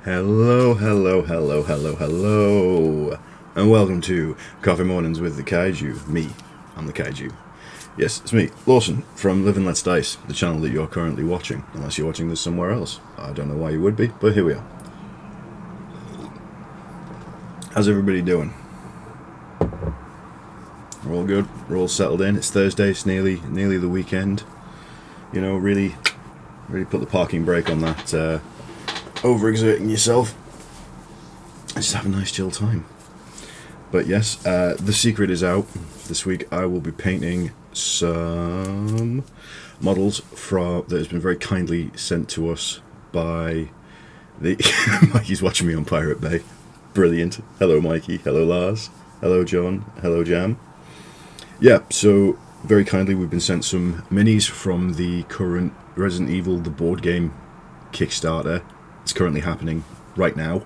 Hello, hello, hello, hello, hello, and welcome to Coffee Mornings with the Kaiju. Me, I'm the Kaiju. Yes, it's me, Lawson, from Live and Let's Dice, the channel that you're currently watching, unless you're watching this somewhere else. I don't know why you would be, but here we are. How's everybody doing? We're all good, we're all settled in. It's Thursday, it's nearly the weekend. You know, really put the parking brake on that overexerting yourself. Just have a nice chill time. But yes, the secret is out. This week I will be painting some models that has been very kindly sent to us by the Mikey's watching me on Pirate Bay. Brilliant. Hello Mikey, hello Lars, hello John, hello Jam. Yeah, so very kindly we've been sent some minis from the current Resident Evil the board game Kickstarter. It's currently happening right now,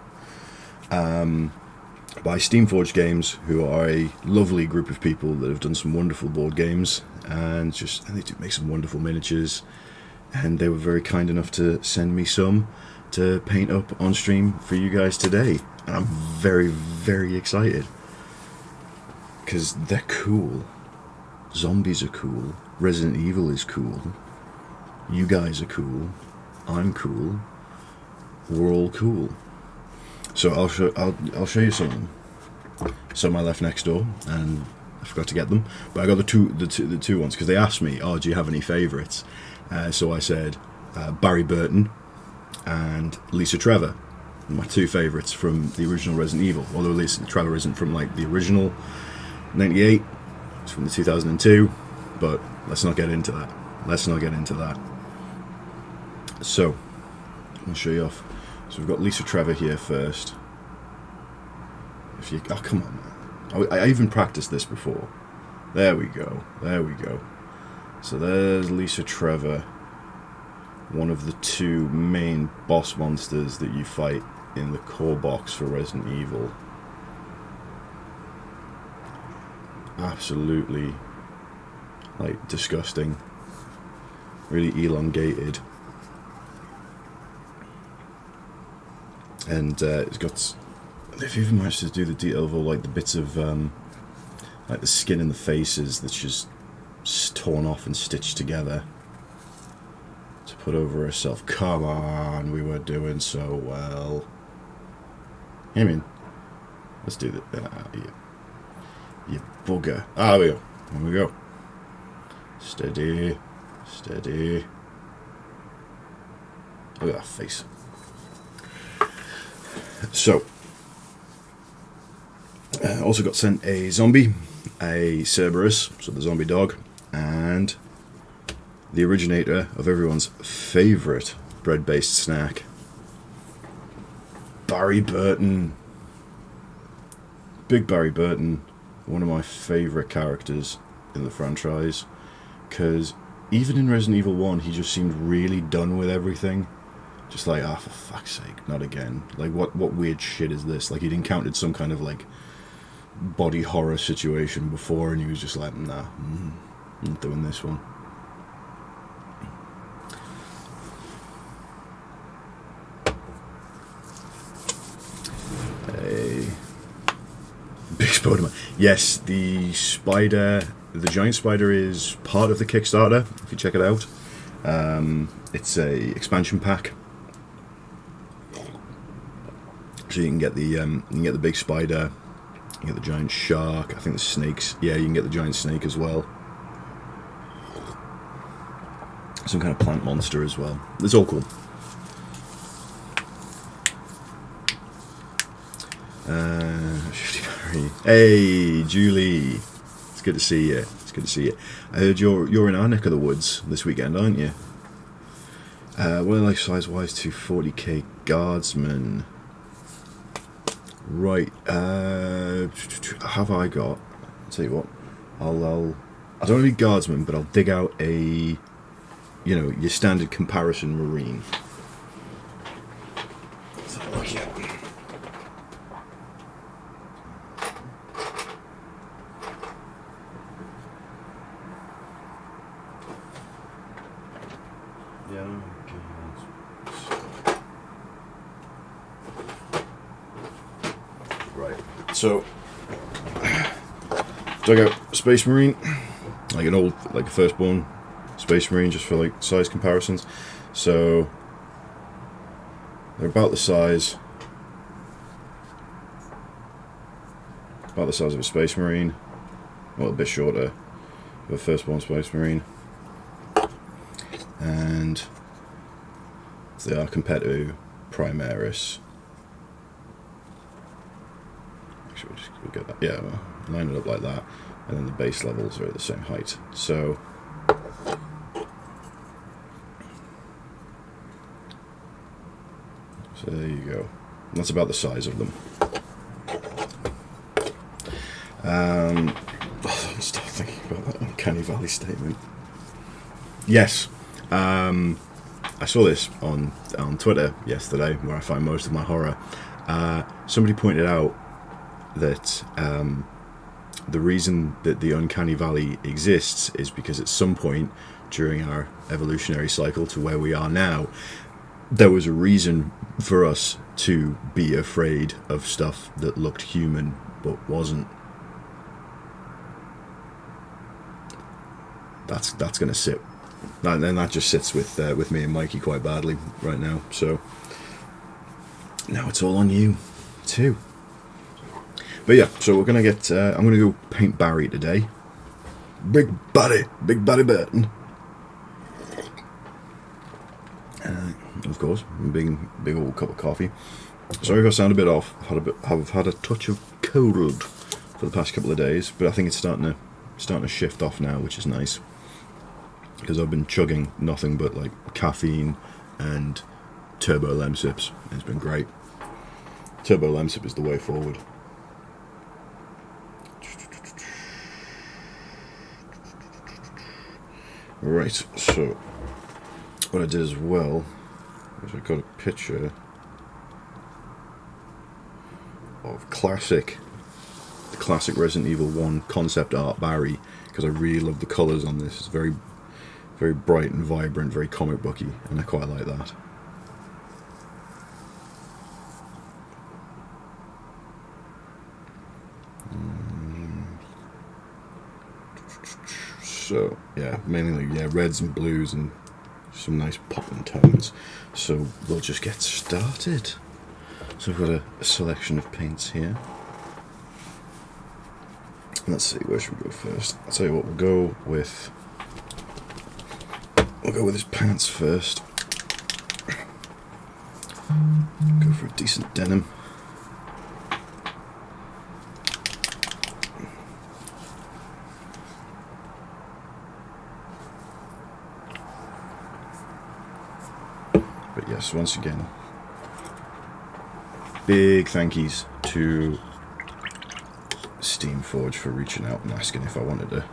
by Steamforged Games, who are a lovely group of people that have done some wonderful board games, and they do make some wonderful miniatures, and they were very kind enough to send me some to paint up on stream for you guys today, and I'm very, very excited, because they're cool. Zombies are cool, Resident Evil is cool, you guys are cool, I'm cool. We're all cool. So I'll show you some. Some I left next door, and I forgot to get them. But I got the two ones because they asked me, "Oh, do you have any favourites?" So I said Barry Burton and Lisa Trevor, my two favourites from the original Resident Evil. Although Lisa Trevor isn't from like the original '98, it's from the 2002. But let's not get into that. So I'll show you off. So we've got Lisa Trevor here first. Oh, come on, man. I even practiced this before. There we go. So there's Lisa Trevor, one of the two main boss monsters that you fight in the core box for Resident Evil. Absolutely, like, disgusting. Really elongated. And they've even managed to do the detail of all like the bits of like the skin in the faces that's just torn off and stitched together to put over herself. Come on, we were doing so well. I mean, let's do that. You bugger. Ah, there we go. Here we go. Steady. Look at that face. So, also got sent a zombie, a Cerberus, so the zombie dog, and the originator of everyone's favourite bread-based snack, Barry Burton. Big Barry Burton, one of my favourite characters in the franchise, because even in Resident Evil 1 he just seemed really done with everything. Just like, for fuck's sake, not again. Like, what weird shit is this? Like, he'd encountered some kind of, like, body horror situation before, and he was just like, nah, I'm not doing this one. A big spider. Yes, the giant spider is part of the Kickstarter, if you check it out. It's a expansion pack. So you can get the big spider, you can get the giant shark, I think the snakes. Yeah, you can get the giant snake as well. Some kind of plant monster as well. It's all cool. Hey, Julie. It's good to see you. I heard you're in our neck of the woods this weekend, aren't you? What are like size-wise to 40k guardsmen? Right, have I got? I'll tell you what, I don't need guardsmen, but I'll dig out a, your standard comparison marine. Let's have a look here. Yeah, So, dug out Space Marine, like an old, like a firstborn Space Marine, just for like size comparisons. So they're about the size of a Space Marine, well, a bit shorter of a firstborn Space Marine, and they are compared to Primaris. Actually, we'll get that. Yeah, well, line it up like that, and then the base levels are at the same height. So there you go. That's about the size of them. Stop thinking about that Uncanny Valley statement. Yes, I saw this on Twitter yesterday, where I find most of my horror. Somebody pointed out that the reason that the Uncanny Valley exists is because at some point during our evolutionary cycle to where we are now, there was a reason for us to be afraid of stuff that looked human but wasn't. That's going to sit, and that just sits with me and Mikey quite badly right now. So now it's all on you too. But yeah, so we're gonna get. I'm gonna go paint Barry today. Big buddy Burton. Of course, big old cup of coffee. Sorry if I sound a bit off. I've had a touch of cold for the past couple of days, but I think it's starting to shift off now, which is nice. Because I've been chugging nothing but like caffeine and turbo lemsips. It's been great. Turbo lemsip is the way forward. Right, so what I did as well is I got a picture of the classic Resident Evil 1 concept art Barry, because I really love the colours on this. It's very, very bright and vibrant, very comic booky, and I quite like that. So yeah, mainly reds and blues and some nice popping tones. So we'll just get started. So we've got a selection of paints here. Let's see, where should we go first? I'll tell you what, we'll go with his pants first. Go for a decent denim. But yes, once again, big thank yous to Steamforged for reaching out and asking if I wanted to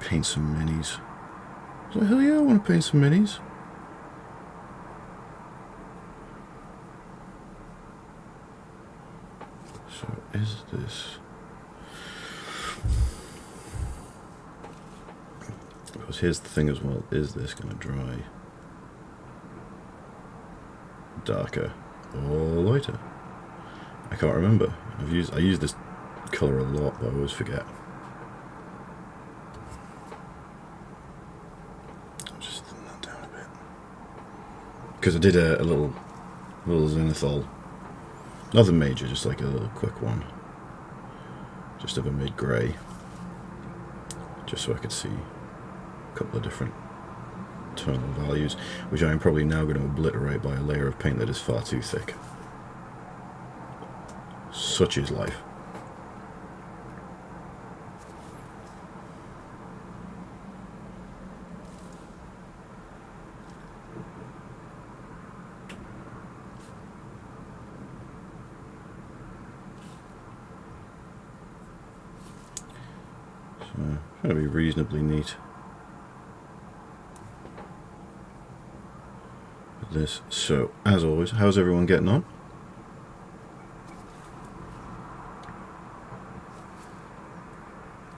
paint some minis. So hell yeah, I want to paint some minis. So is this... Because here's the thing as well, is this going to dry darker or lighter? I can't remember. I use this colour a lot, but I always forget. I'll just thin that down a bit. Because I did a little zenithal. Nothing major, just like a little quick one. Just of a mid-grey. Just so I could see a couple of different tonal values, which I am probably now going to obliterate by a layer of paint that is far too thick. Such is life. So, trying to be reasonably neat with this. So, as always, how's everyone getting on?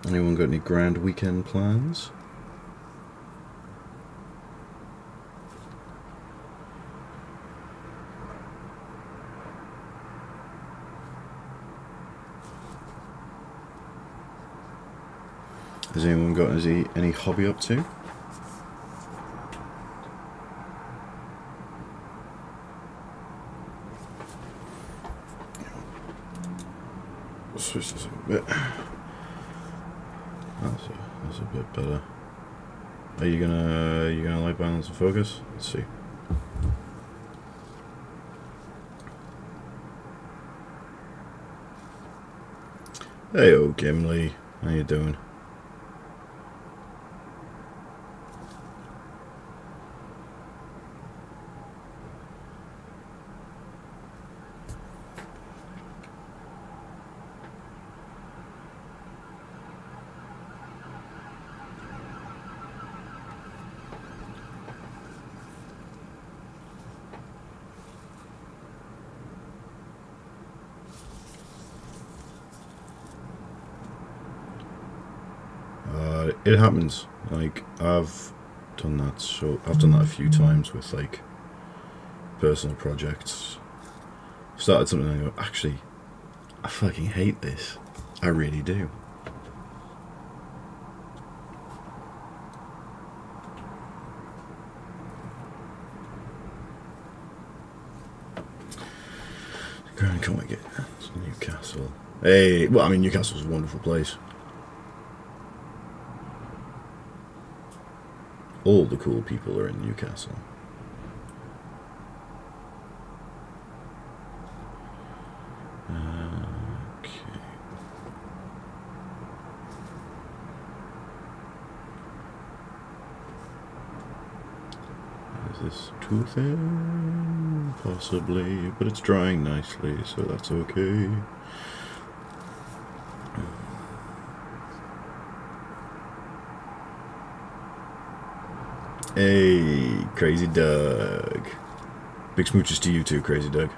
Anyone got any grand weekend plans? Has anyone got any hobby up to? Switch this up a bit. That's a bit better. Are you gonna like balance and focus? Let's see. Hey, Gimli, how you doing? It happens. Like, I've done that a few times with like personal projects. Started something and I go, actually, I fucking hate this. I really do. Grand Comic, it's Newcastle. Hey, well, I mean, Newcastle's a wonderful place. All the cool people are in Newcastle. Okay. Is this too thin? Possibly, but it's drying nicely, so that's okay. Hey, Crazy Doug. Big smooches to you too, Crazy Doug.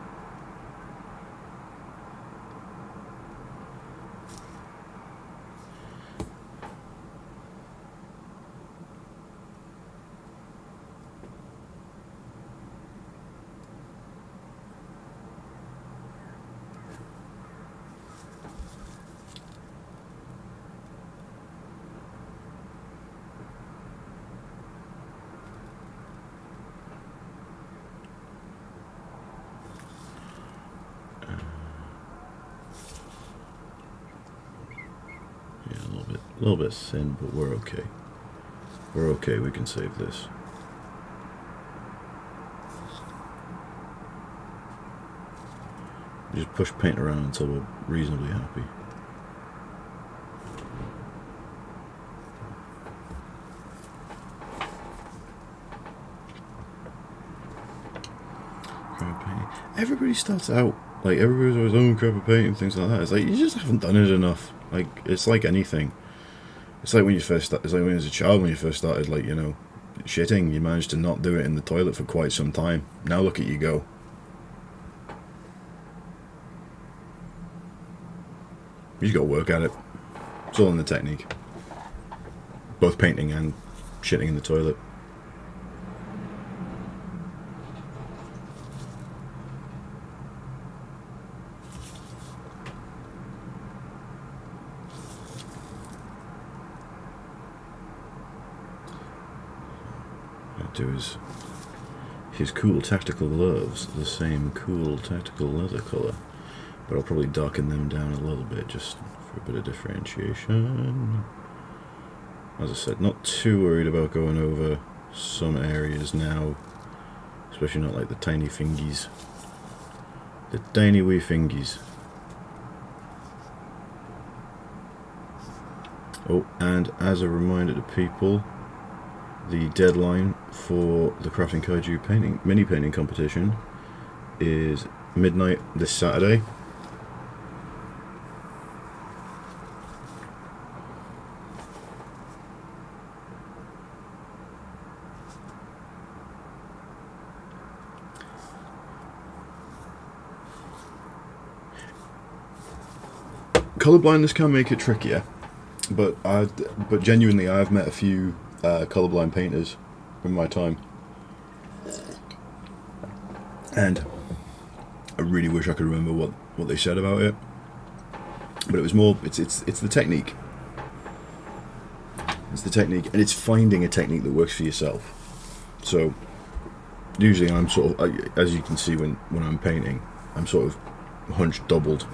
A little bit thin, but we're okay. We're okay, we can save this. We just push paint around until we're reasonably happy. Everybody starts out, like, everybody's always, oh, crap paint and things like that. It's like, you just haven't done it enough. Like, it's like anything. It's like when you first it's like when you was a child, when you first started, like, you know, shitting, you managed to not do it in the toilet for quite some time. Now look at you go. You just got to work at it. It's all in the technique. Both painting and shitting in the toilet. To his cool tactical gloves, the same cool tactical leather colour, but I'll probably darken them down a little bit just for a bit of differentiation. As I said, not too worried about going over some areas now, especially not like the tiny fingies, the tiny wee fingies. Oh, and as a reminder to people, the deadline for the Crafting Kaiju mini painting competition is midnight this Saturday. Colorblindness can make it trickier, but genuinely I've met a few colorblind painters in my time, and I really wish I could remember what they said about it, but it was more it's the technique. It's the technique, and it's finding a technique that works for yourself. So usually I'm sort of, as you can see when I'm painting, I'm sort of hunched doubled,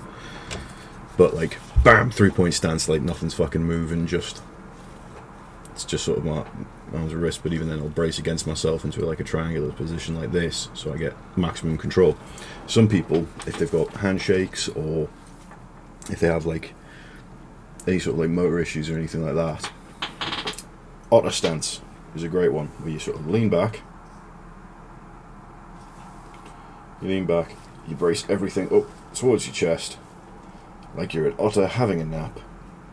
but like bam, 3-point stance, like nothing's fucking moving, it's just sort of my arms and wrist, but even then I'll brace against myself into like a triangular position like this, so I get maximum control. Some people, if they've got handshakes or if they have like any sort of like motor issues or anything like that, otter stance is a great one, where you sort of lean back, you brace everything up towards your chest like you're an otter having a nap,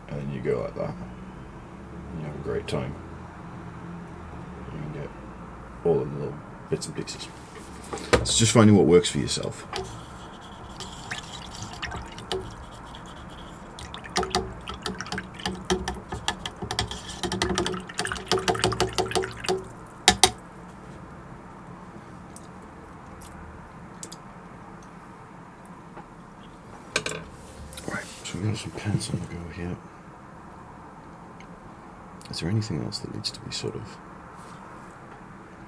and then you go like that. You have a great time. You can get all of the little bits and pieces. It's just finding what works for yourself. Right, so we've got some pens on the go here. Is there anything else that needs to be sort of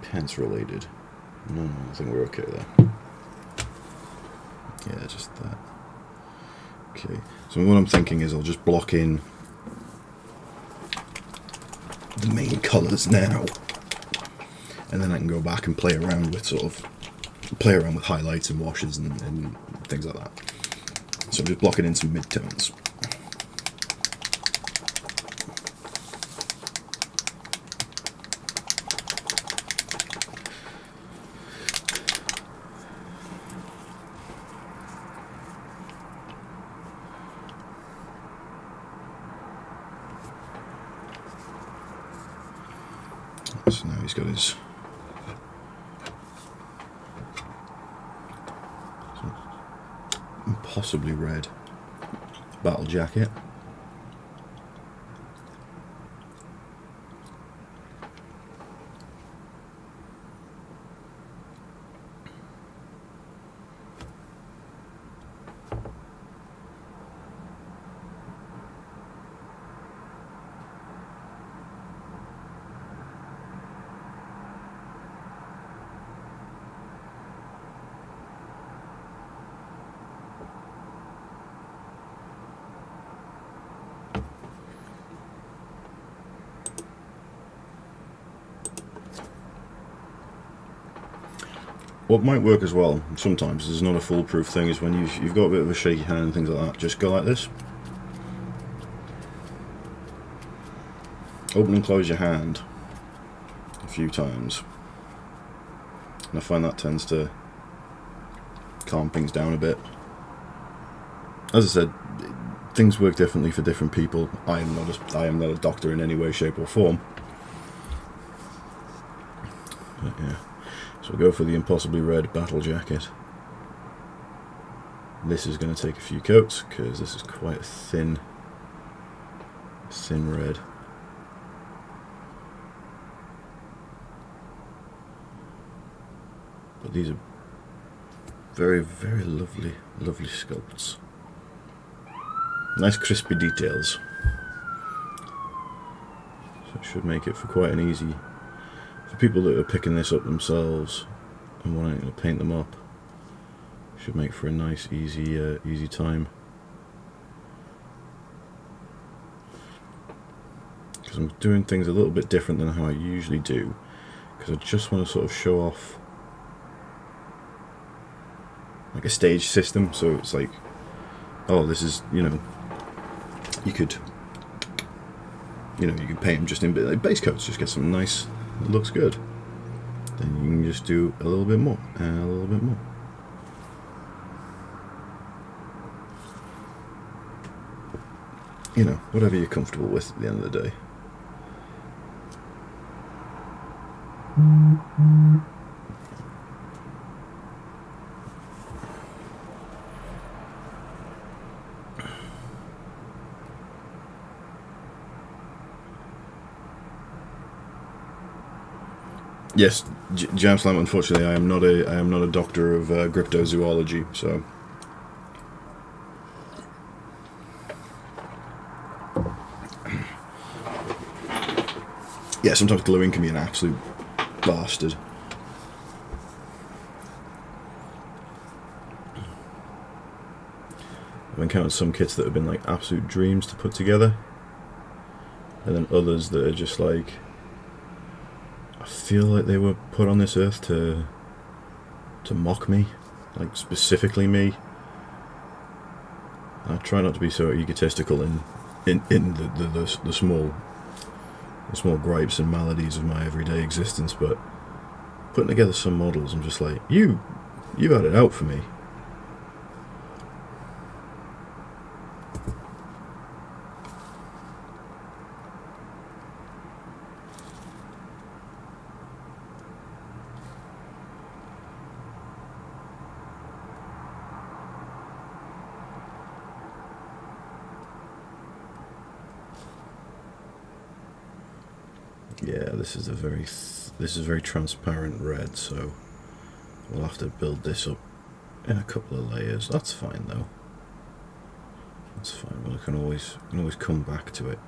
pens related? No, I think we're okay there. Yeah, just that. Okay, so what I'm thinking is I'll just block in the main colours now, and then I can go back and play around with highlights and washes and things like that. So I'm just blocking in some mid-tones. So now he's got his impossibly red battle jacket. What might work as well, sometimes, is not a foolproof thing, is when you've got a bit of a shaky hand and things like that, just go like this. Open and close your hand a few times. And I find that tends to calm things down a bit. As I said, things work differently for different people. I am not a doctor in any way, shape or form. But yeah. So we'll go for the impossibly red battle jacket. This is going to take a few coats because this is quite a thin red. But these are very, very lovely sculpts. Nice crispy details. So it should make it for quite an easy, for people that are picking this up themselves and wanting to paint them up, should make for a nice, easy time. Because I'm doing things a little bit different than how I usually do, because I just want to sort of show off like a stage system. So it's like, oh, this is, you could paint them just in like base coats, just get something nice. It looks good. Then you can just do a little bit more and a little bit more. Whatever you're comfortable with at the end of the day. Yes, Jamslam. Unfortunately, I am not a doctor of cryptozoology, so. yeah, sometimes gluing can be an absolute bastard. I've encountered some kits that have been like absolute dreams to put together, and then others that are just like, I feel like they were put on this earth to mock me, like specifically me. I try not to be so egotistical in the small gripes and maladies of my everyday existence, but putting together some models, I'm just like, you had it out for me. Yeah, this is very transparent red, so we'll have to build this up in a couple of layers. That's fine though. That's fine. We can always come back to it.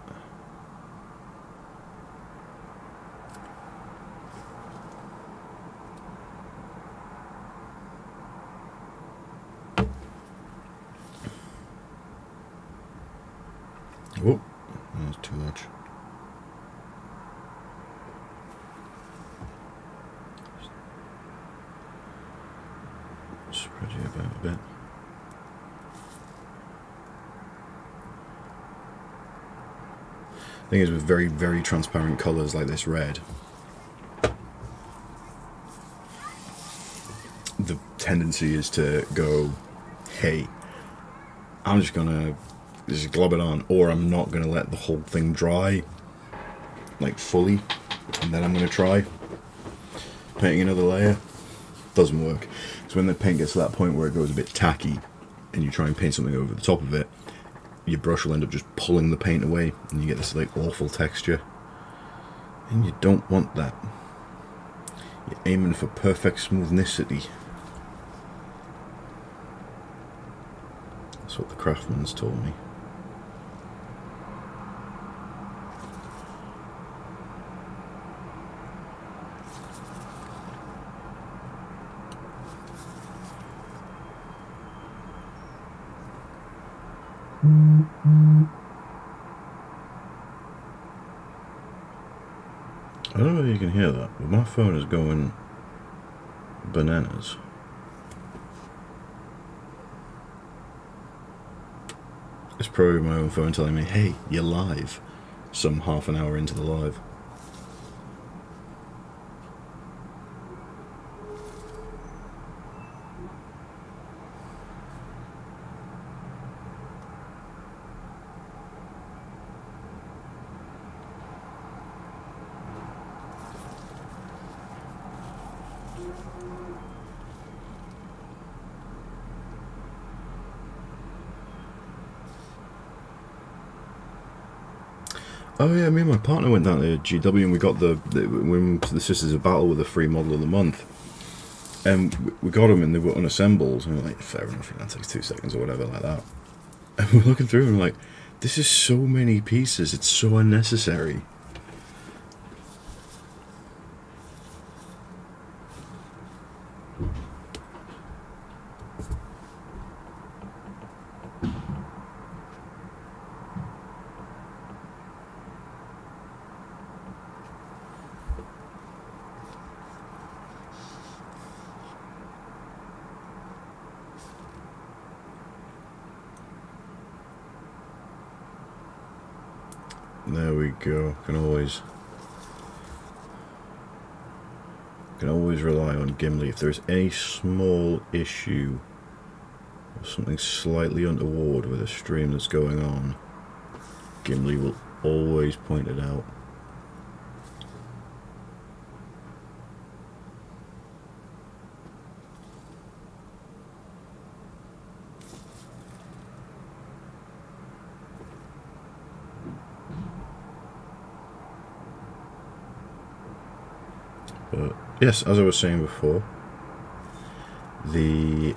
Oh, that's too much. Spread you about a bit. Thing is, with very, very transparent colours like this red, the tendency is to go, hey, I'm just gonna just glob it on, or I'm not gonna let the whole thing dry like fully, and then I'm gonna try painting another layer. Doesn't work. So when the paint gets to that point where it goes a bit tacky and you try and paint something over the top of it, your brush will end up just pulling the paint away and you get this like awful texture, and you don't want that. You're aiming for perfect smoothnicity. That's what the craftsman's told me. I don't know if you can hear that, but my phone is going bananas. It's probably my own phone telling me, hey, you're live, some half an hour into the live. Oh yeah, me and my partner went down to GW and we got the Sisters of Battle with a free model of the month, and we got them and they were unassembled, and we're like, fair enough, that takes 2 seconds or whatever like that. And we're looking through and we're like, this is so many pieces, it's so unnecessary. There we go. Can always rely on Gimli. If there's any small issue or something slightly untoward with a stream that's going on, Gimli will always point it out. But yes, as I was saying before, the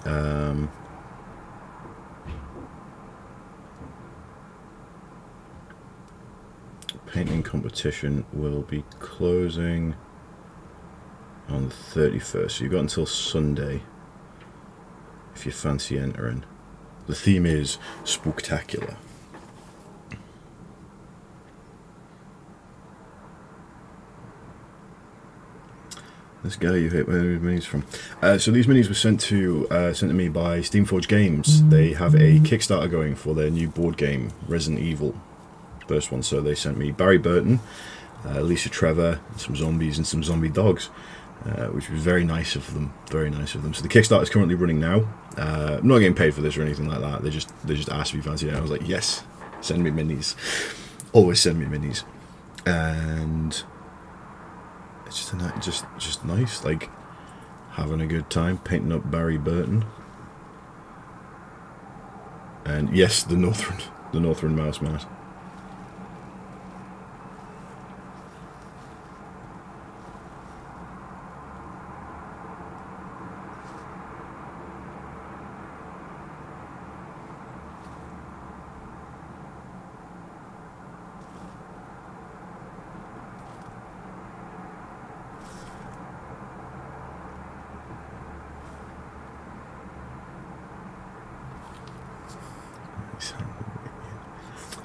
painting competition will be closing on the 31st, so you've got until Sunday if you fancy entering. The theme is spooktacular. This guy you hit, where are these minis from? So these minis were sent to me by Steamforged Games. They have a Kickstarter going for their new board game, Resident Evil, first one. So they sent me Barry Burton, Lisa Trevor, some zombies and some zombie dogs, which was very nice of them. Very nice of them. So the Kickstarter is currently running now. I'm not getting paid for this or anything like that. They just asked me fancy it. I was like, yes, send me minis. Always send me minis. And it's just nice, like having a good time painting up Barry Burton. And yes, the Northern mouse mat.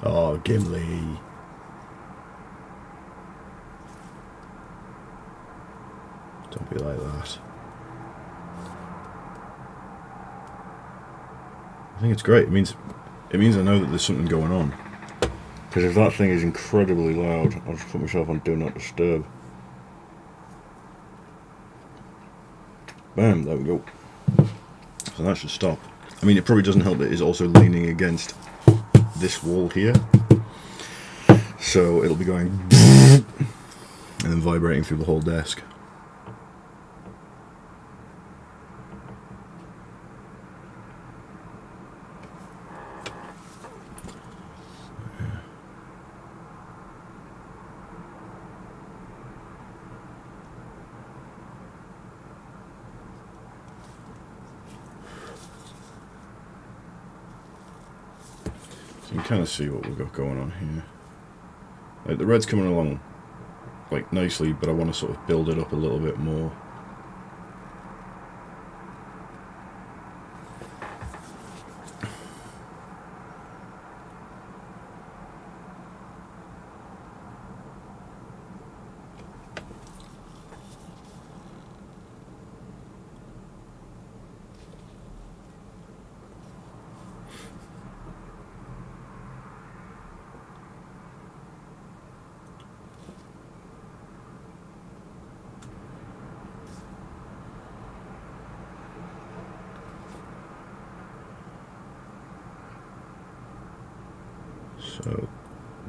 Oh, Gimli. Don't be like that. I think it's great. It means I know that there's something going on. Because if that thing is incredibly loud, I'll just put myself on Do Not Disturb. Bam, there we go. So that should stop. I mean, it probably doesn't help that it is also leaning against this wall here, so it'll be going and then vibrating through the whole desk. So you can kind of see what we've got going on here. Like, the red's coming along like nicely, but I want to sort of build it up a little bit more. So,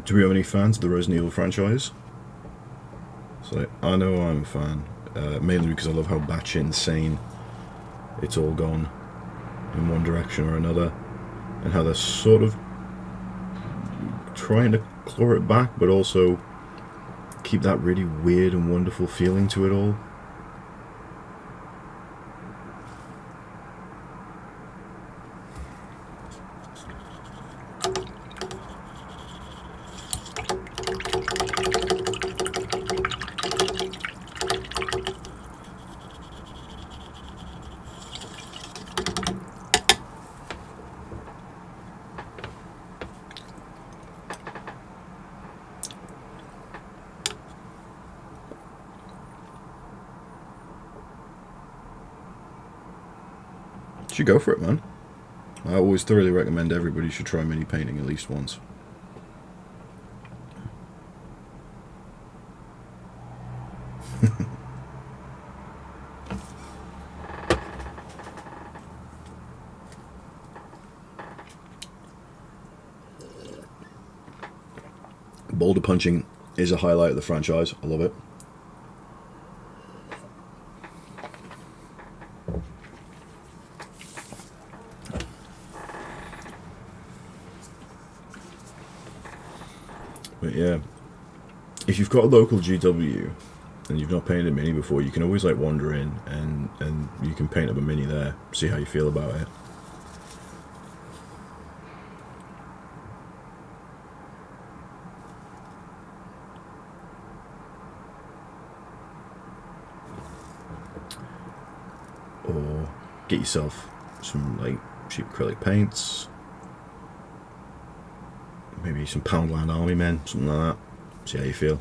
do we have any fans of the Resident Evil franchise? So, I know I'm a fan, mainly because I love how batshit insane it's all gone in one direction or another, and how they're sort of trying to claw it back, but also keep that really weird and wonderful feeling to it all. Should go for it, man. I always thoroughly recommend everybody should try mini painting at least once. Boulder punching is a highlight of the franchise. I love it. But yeah, if you've got a local GW and you've not painted a mini before, you can always like wander in and you can paint up a mini there, see how you feel about it. get yourself some like cheap acrylic paints, maybe some Poundland Army Men, something like that. See how you feel.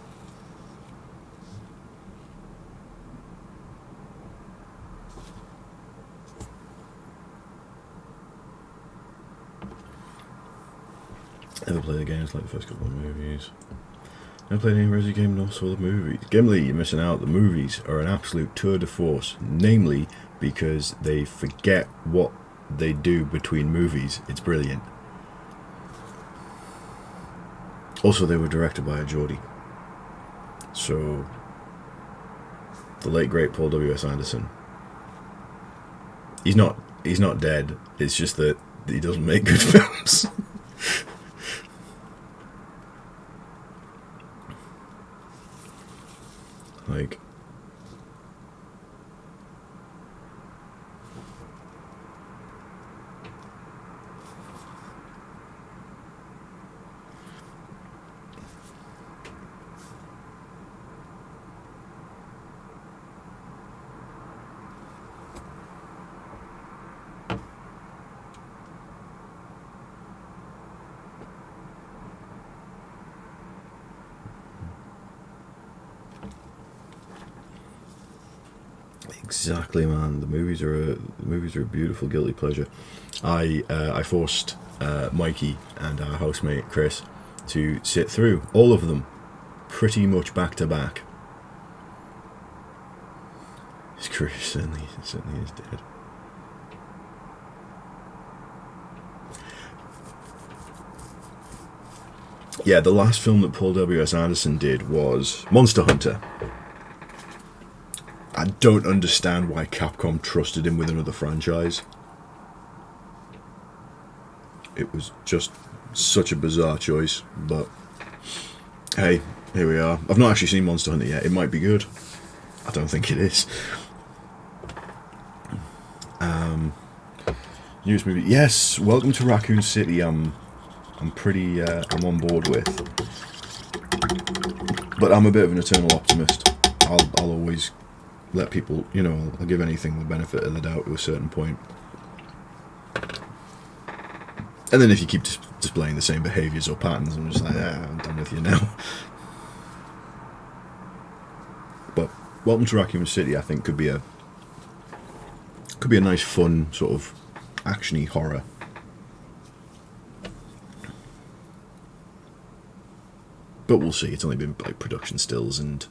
Never played the games like the first couple of movies. Never played any Resident game nor saw the movies. Gimli, you're missing out. The movies are an absolute tour de force. Namely, because they forget what they do between movies. It's brilliant. Also, they were directed by a Geordie. So, the late great Paul W.S. Anderson. He's not dead. It's just that he doesn't make good films. Like, exactly, man. The movies are a beautiful guilty pleasure. I forced Mikey and our housemate Chris to sit through all of them, pretty much back to back. His career certainly is dead. Yeah, the last film that Paul W.S. Anderson did was Monster Hunter. I don't understand why Capcom trusted him with another franchise. It was just such a bizarre choice, but hey, here we are. I've not actually seen Monster Hunter yet. It might be good. I don't think it is. News movie. Yes, Welcome to Raccoon City. I'm I'm on board with. But I'm a bit of an eternal optimist. I'll always let people, I'll give anything the benefit of the doubt to a certain point. And then if you keep displaying the same behaviours or patterns, I'm just like, I'm done with you now. But Welcome to Raccoon City, I think, could be a nice, fun sort of actiony horror. But we'll see. It's only been like production stills and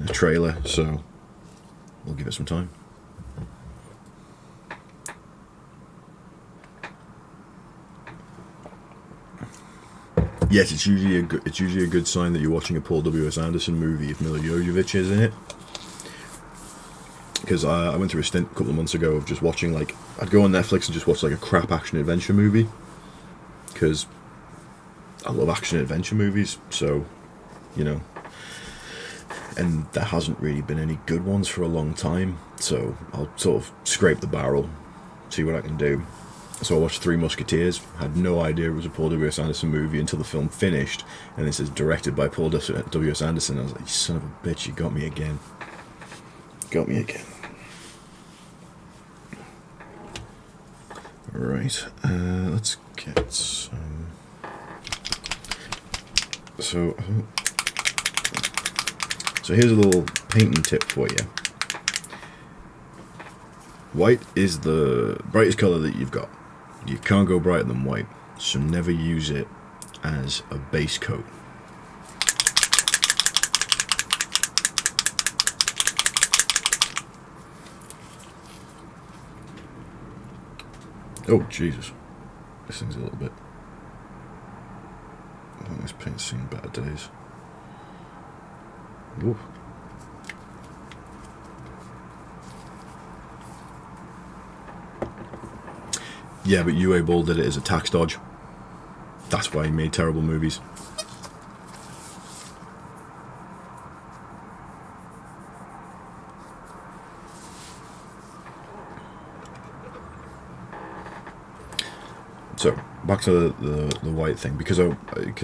a trailer, so we'll give it some time. Yes, it's usually a good sign that you're watching a Paul W.S. Anderson movie if Mila Jovovich is in it. Because I went through a stint a couple of months ago of just watching, I'd go on Netflix and just watch a crap action adventure movie. Because I love action adventure movies, so, and there hasn't really been any good ones for a long time, so I'll sort of scrape the barrel, see what I can do. So I watched Three Musketeers, had no idea it was a Paul W.S. Anderson movie until the film finished, and it says directed by Paul W.S. Anderson. I was like, you son of a bitch, you got me again. Got me again. Right, let's get some... So here's a little painting tip for you. White is the brightest colour that you've got. You can't go brighter than white, so never use it as a base coat. Oh, Jesus. This thing's a little bit... I think this paint's seen better days. Ooh. Yeah, but UA Ball did it as a tax dodge. That's why he made terrible movies. So back to the white thing, because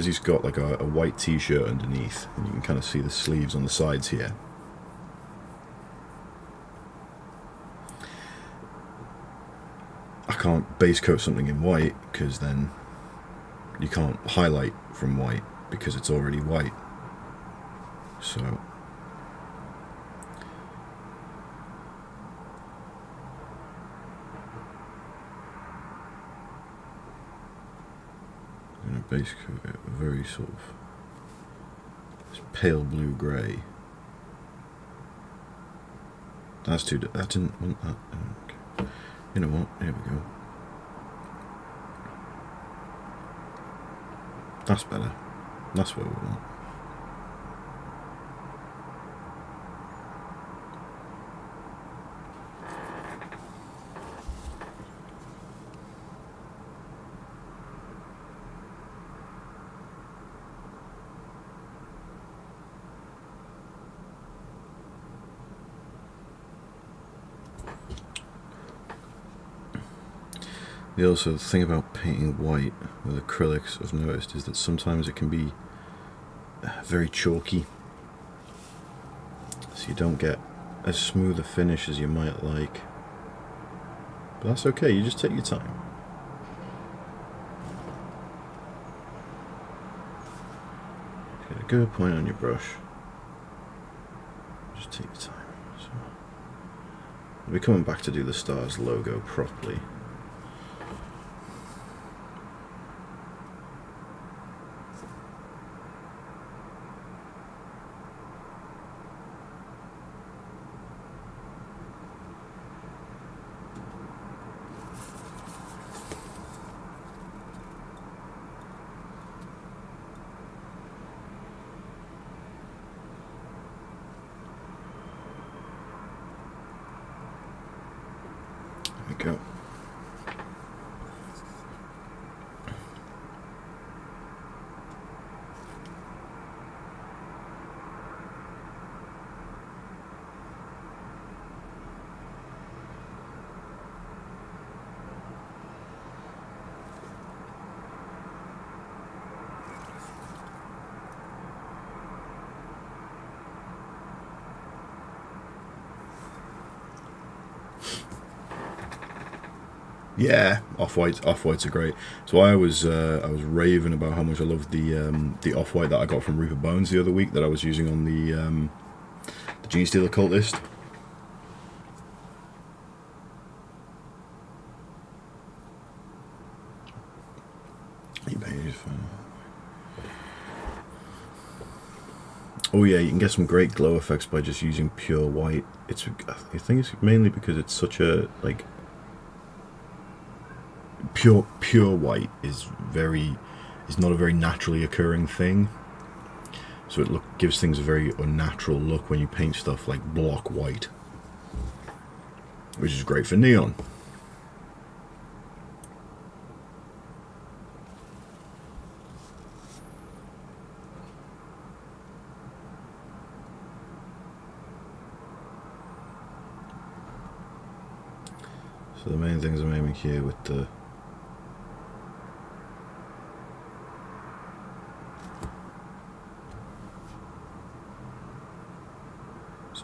he's got a white t-shirt underneath, and you can kind of see the sleeves on the sides here. can't base coat something in white, because then you can't highlight from white because it's already white. So I'm going to base coat it a very sort of this pale blue grey. That's too. I didn't want that. Okay. You know what? Here we go. That's better. That's what we want. The thing about painting white with acrylics, I've noticed, is that sometimes it can be very chalky, so you don't get as smooth a finish as you might like. But that's okay, you just take your time. Get a good point on your brush. Just take your time. So, I'll be coming back to do the Stars logo properly. Go. Yeah, off-whites are great. So I was raving about how much I loved the off-white that I got from Rupert Bones the other week that I was using on the Gene Stealer Cultist. Oh yeah, you can get some great glow effects by just using pure white. I think it's mainly because it's such a like. Pure white is not a very naturally occurring thing, so it gives things a very unnatural look when you paint stuff like block white, which is great for neon. So the main things I'm aiming here with the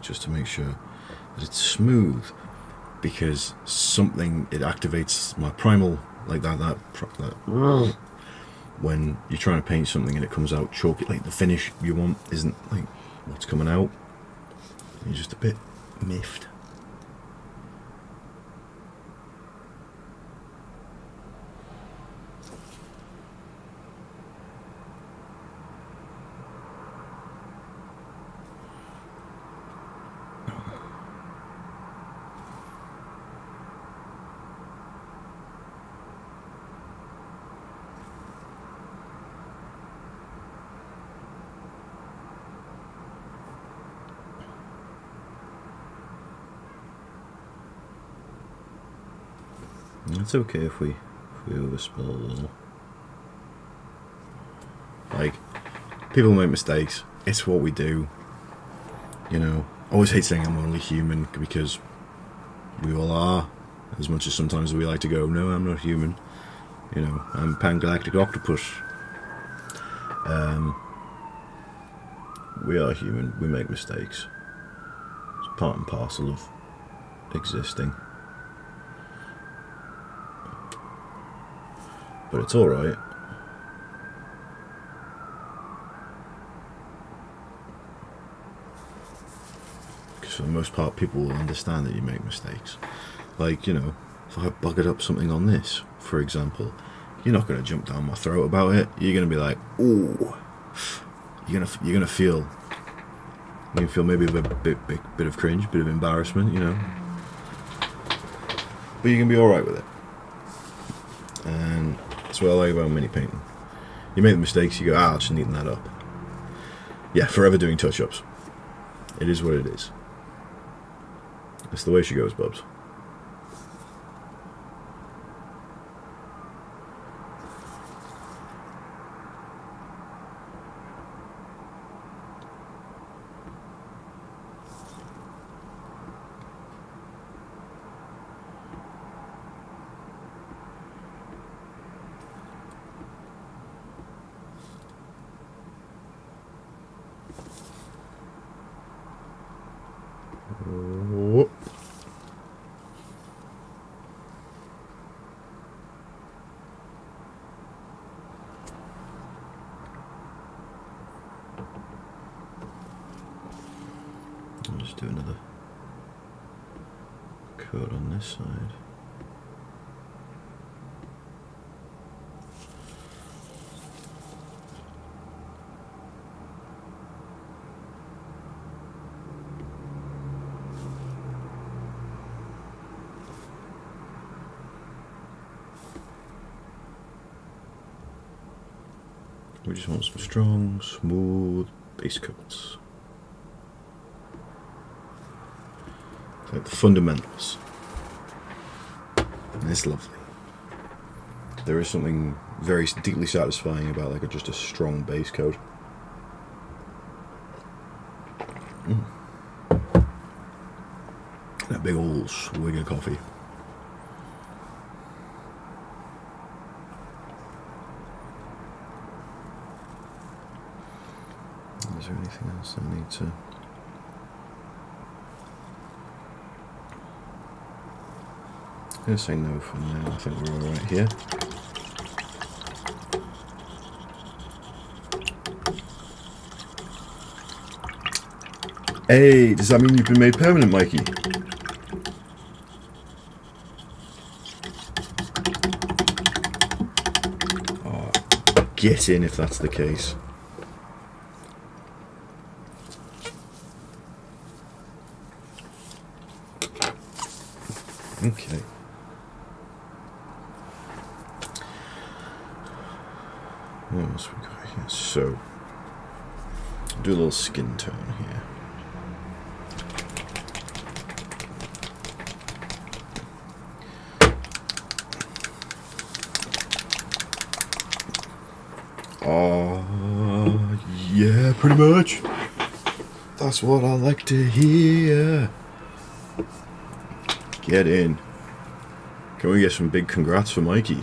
just to make sure that it's smooth, because it activates my primal like that when you're trying to paint something and it comes out chalky, like the finish you want isn't like what's coming out, you're just a bit miffed. It's okay if we overspill a little. Like, people make mistakes. It's what we do. You know, I always hate saying I'm only human, because we all are. As much as sometimes we like to go, no, I'm not human. You know, I'm a pan-galactic octopus. We are human. We make mistakes. It's part and parcel of existing. but it's alright. Because for the most part, people will understand that you make mistakes. Like, you know, if I buggered up something on this, for example, you're not going to jump down my throat about it. You're going to be like, ooh. You're gonna feel maybe a bit of cringe, a bit of embarrassment, you know. But you can be alright with it. And that's what I like about mini painting. You make the mistakes, you go, I'll just neaten that up. Yeah, forever doing touch-ups. It is what it is. That's the way she goes, Bubs. Whoop. I'll just do another coat on this side. We just want some strong, smooth base coats. It's like the fundamentals. And it's lovely. There is something very deeply satisfying about like just a strong base coat. That big old swig of coffee. Is there anything else I need to... I'm going to say no for now. I think we're alright here. Hey, does that mean you've been made permanent, Mikey? Oh, get in if that's the case. Okay. What else we got here? So, do a little skin tone here. Yeah, pretty much. That's what I like to hear. Get in. Can we get some big congrats for Mikey?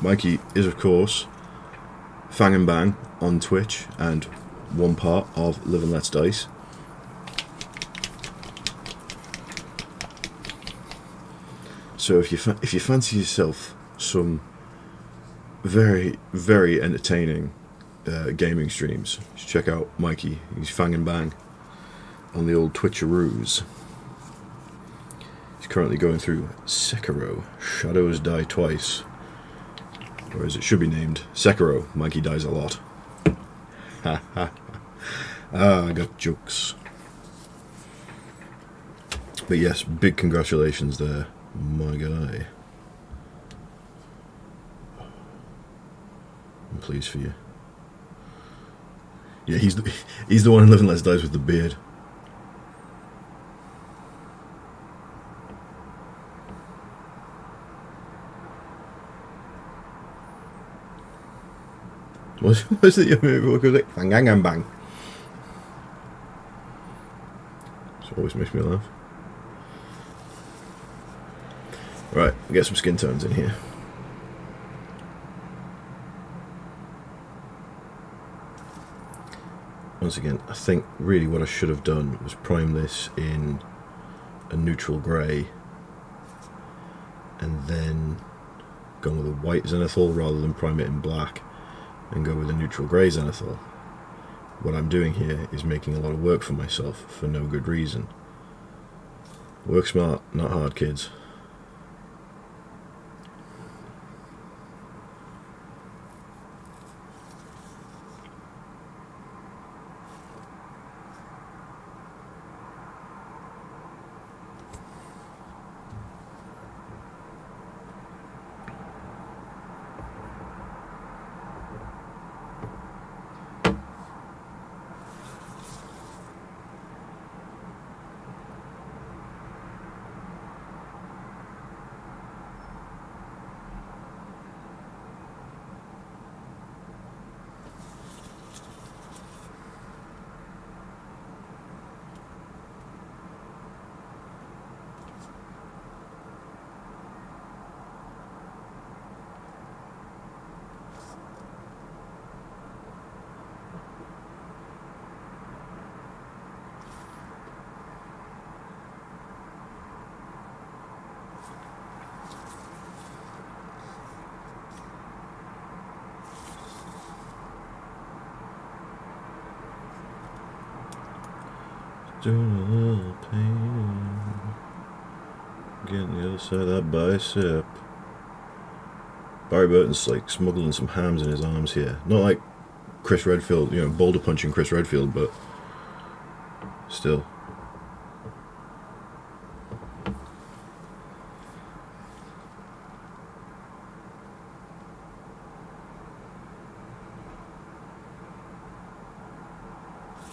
Mikey is, of course, Fang and Bang on Twitch and one part of Live and Let's Dice. So if you fancy yourself some very, very entertaining gaming streams, just check out Mikey. He's Fang and Bang on the old Twitcheroos. He's currently going through Sekiro, Shadows Die Twice. Or as it should be named, Sekiro, Mikey Dies a Lot. Ha ha. I got jokes. But yes, big congratulations there, my guy. I'm pleased for you. Yeah, he's the one in Living Let's Dies with the beard. What's it? What goes like? Bang, bang, bang. It always makes me laugh. Right, we get some skin tones in here. once again, I think really what I should have done was prime this in a neutral grey and then gone with a white zenithal rather than prime it in black and go with a neutral grey zenithal. What I'm doing here is making a lot of work for myself for no good reason. Work smart, not hard, kids. Doing a little pain, getting the other side of that bicep. Barry Burton's like smuggling some hams in his arms here. Not like Chris Redfield, you know, boulder punching Chris Redfield, but still.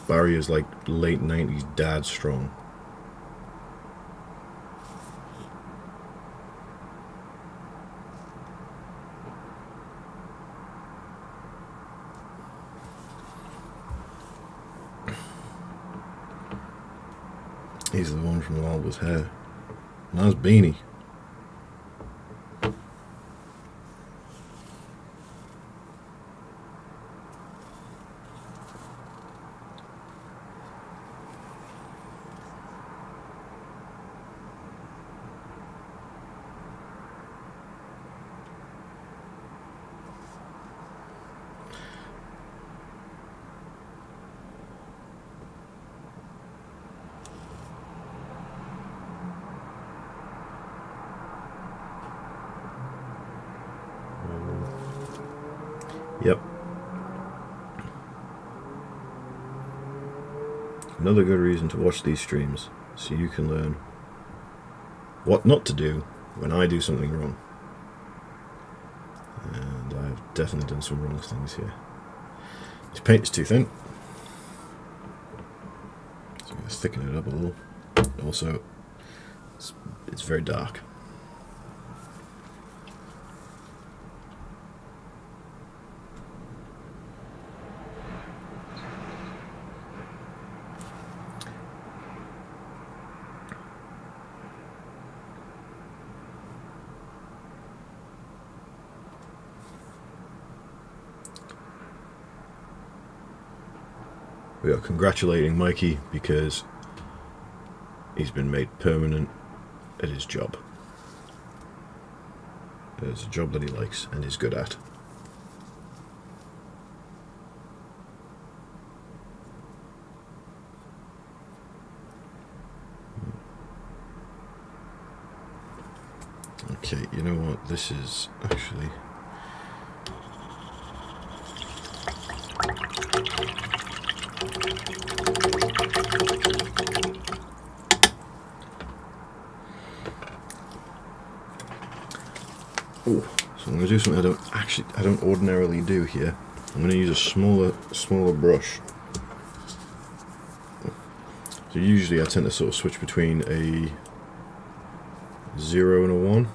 Barry is like late 90s dad strong. He's the one from Wild with hair. Nice beanie. Yep. Another good reason to watch these streams, so you can learn what not to do when I do something wrong. And I've definitely done some wrong things here. This paint is too thin, so I'm going to thicken it up a little. Also, it's very dark. We are congratulating Mikey because he's been made permanent at his job. It's a job that he likes and is good at. Okay, you know what? This is actually... Oh, so I'm going to do something I don't ordinarily do here. I'm going to use a smaller brush. So usually I tend to sort of switch between a 0 and a 1.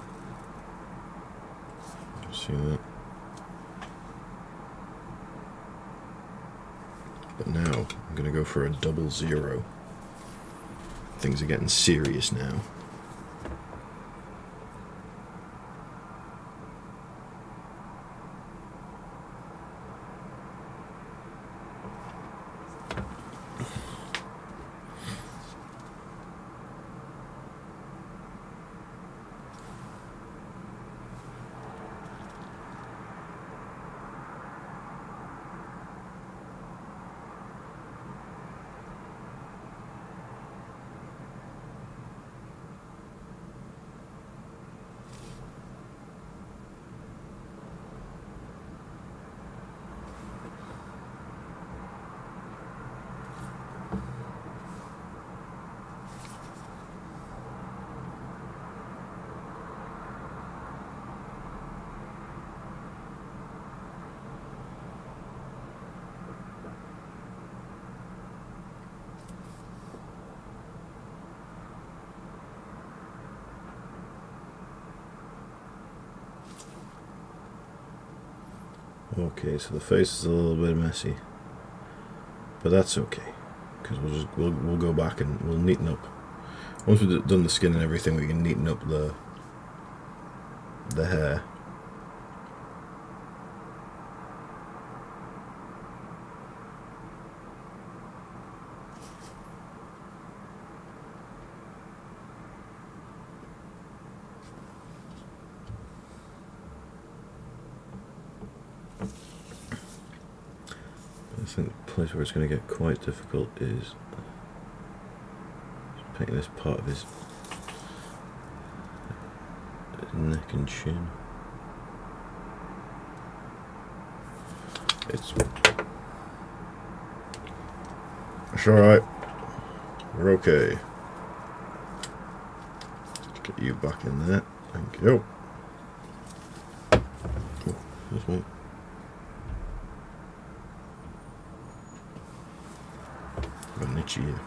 See that? But now I'm going to go for a double 0. Things are getting serious now. Okay, so the face is a little bit messy, but that's okay, because we'll go back and we'll neaten up. Once we've done the skin and everything, we can neaten up the hair. I think the place where it's going to get quite difficult is painting this part of his neck and chin. It's alright. We're okay. Let's get you back in there. Thank you. Oh, here's me. Got an itchy ear.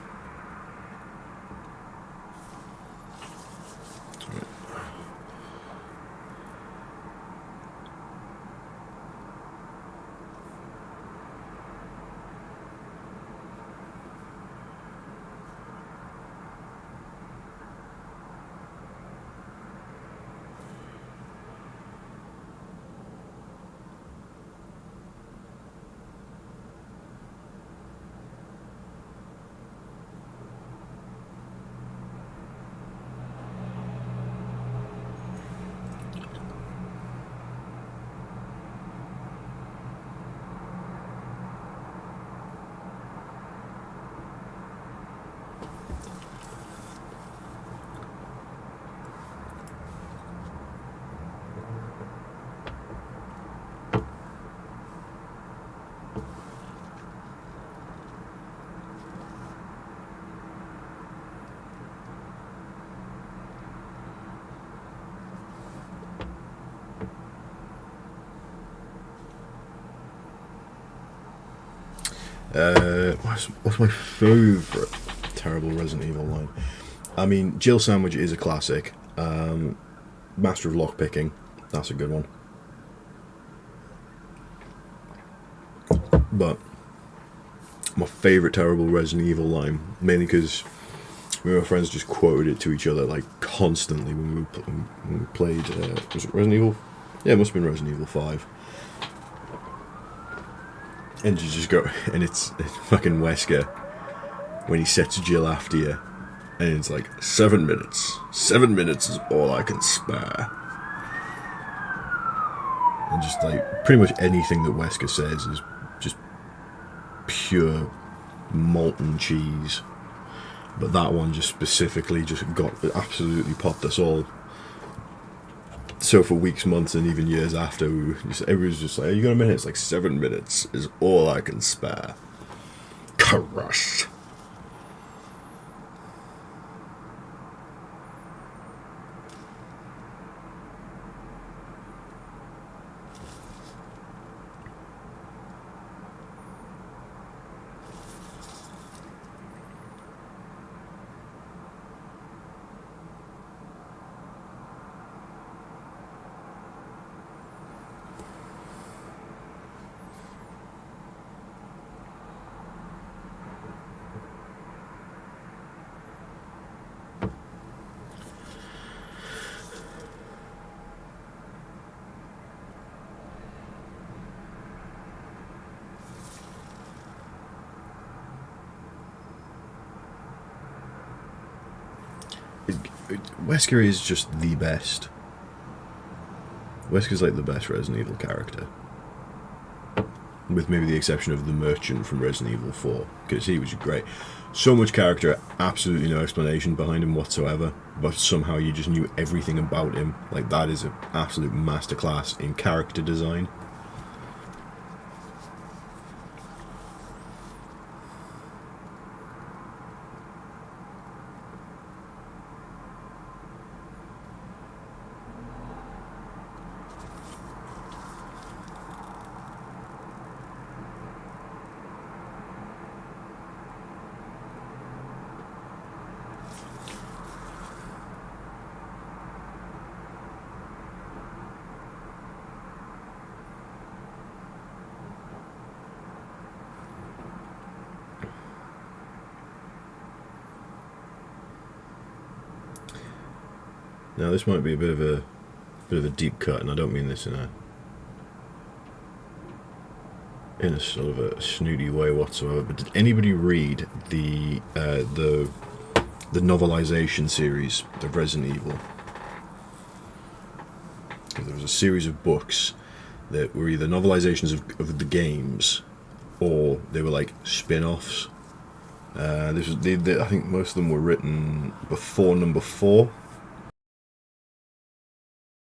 What's my favourite terrible Resident Evil line? I mean, Jill Sandwich is a classic. Master of Lockpicking, that's a good one. But my favourite terrible Resident Evil line, mainly because me and my friends just quoted it to each other like constantly when we played. Was it Resident Evil? Yeah, it must have been Resident Evil 5. And you just go, and it's fucking Wesker when he sets Jill after you, and it's like 7 minutes. 7 minutes is all I can spare. And just like pretty much anything that Wesker says is just pure molten cheese. But that one just specifically just absolutely popped us all. So for weeks, months, and even years after, everybody was just like, "You got a minute?" It's like 7 minutes is all I can spare. Crush. Wesker is just the best. Wesker's like the best Resident Evil character. With maybe the exception of the merchant from Resident Evil 4, because he was great. So much character, absolutely no explanation behind him whatsoever, but somehow you just knew everything about him. Like, that is an absolute masterclass in character design. Now this might be a bit of a deep cut, and I don't mean this in a sort of a snooty way whatsoever. But did anybody read the novelization series of Resident Evil? There was a series of books that were either novelizations of the games, or they were like spin-offs. I think most of them were written before number 4.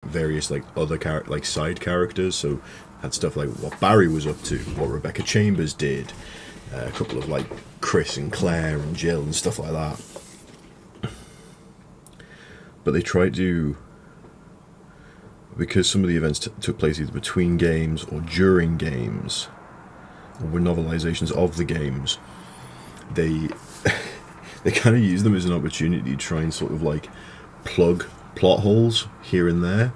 Various like other side characters, so had stuff like what Barry was up to, what Rebecca Chambers did, a couple of like Chris and Claire and Jill and stuff like that. But they tried to, because some of the events took place either between games or during games, or were novelizations of the games, they kind of use them as an opportunity to try and sort of like plug plot holes here and there,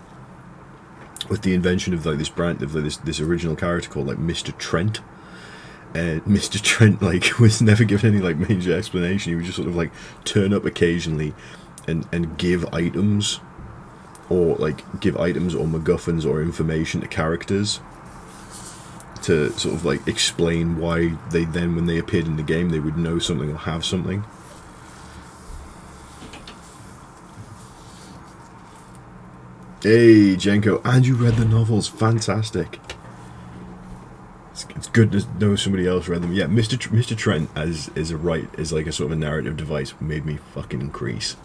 with the invention of like this brand of like this original character called like Mr. Trent. And Mr. Trent like was never given any like major explanation. He would just sort of like turn up occasionally and give items, or MacGuffins or information to characters to sort of like explain why they then, when they appeared in the game, they would know something or have something. Hey, Jenko, and you read the novels. Fantastic. It's good to know somebody else read them. Yeah, Mr. Trent as like a sort of a narrative device made me fucking increase.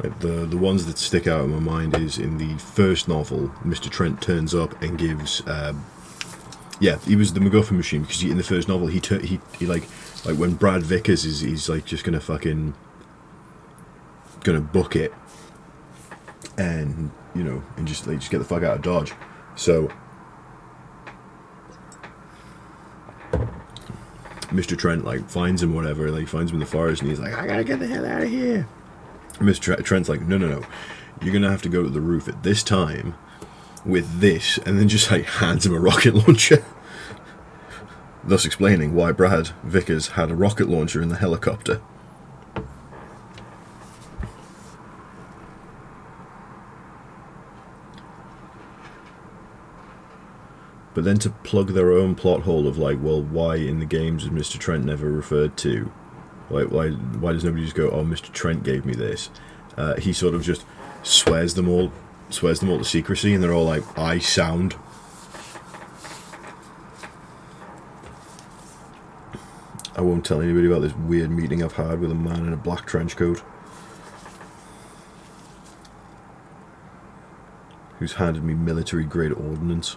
Like the ones that stick out in my mind is in the first novel, Mr. Trent turns up and gives he was the MacGuffin machine, because in the first novel he like when Brad Vickers he's like just gonna book it, and and just get the fuck out of Dodge. So Mr. Trent like finds him, whatever, like finds him in the forest, and he's like, I gotta get the hell out of here. Mr. Trent's like, no, you're gonna have to go to the roof at this time with this, and then just like hands him a rocket launcher, thus explaining why Brad Vickers had a rocket launcher in the helicopter. But then to plug their own plot hole of like, well, why in the games is Mr. Trent never referred to? Why does nobody just go, oh, Mr. Trent gave me this? He sort of just swears them all to secrecy, and they're all like, I sound. I won't tell anybody about this weird meeting I've had with a man in a black trench coat who's handed me military-grade ordnance.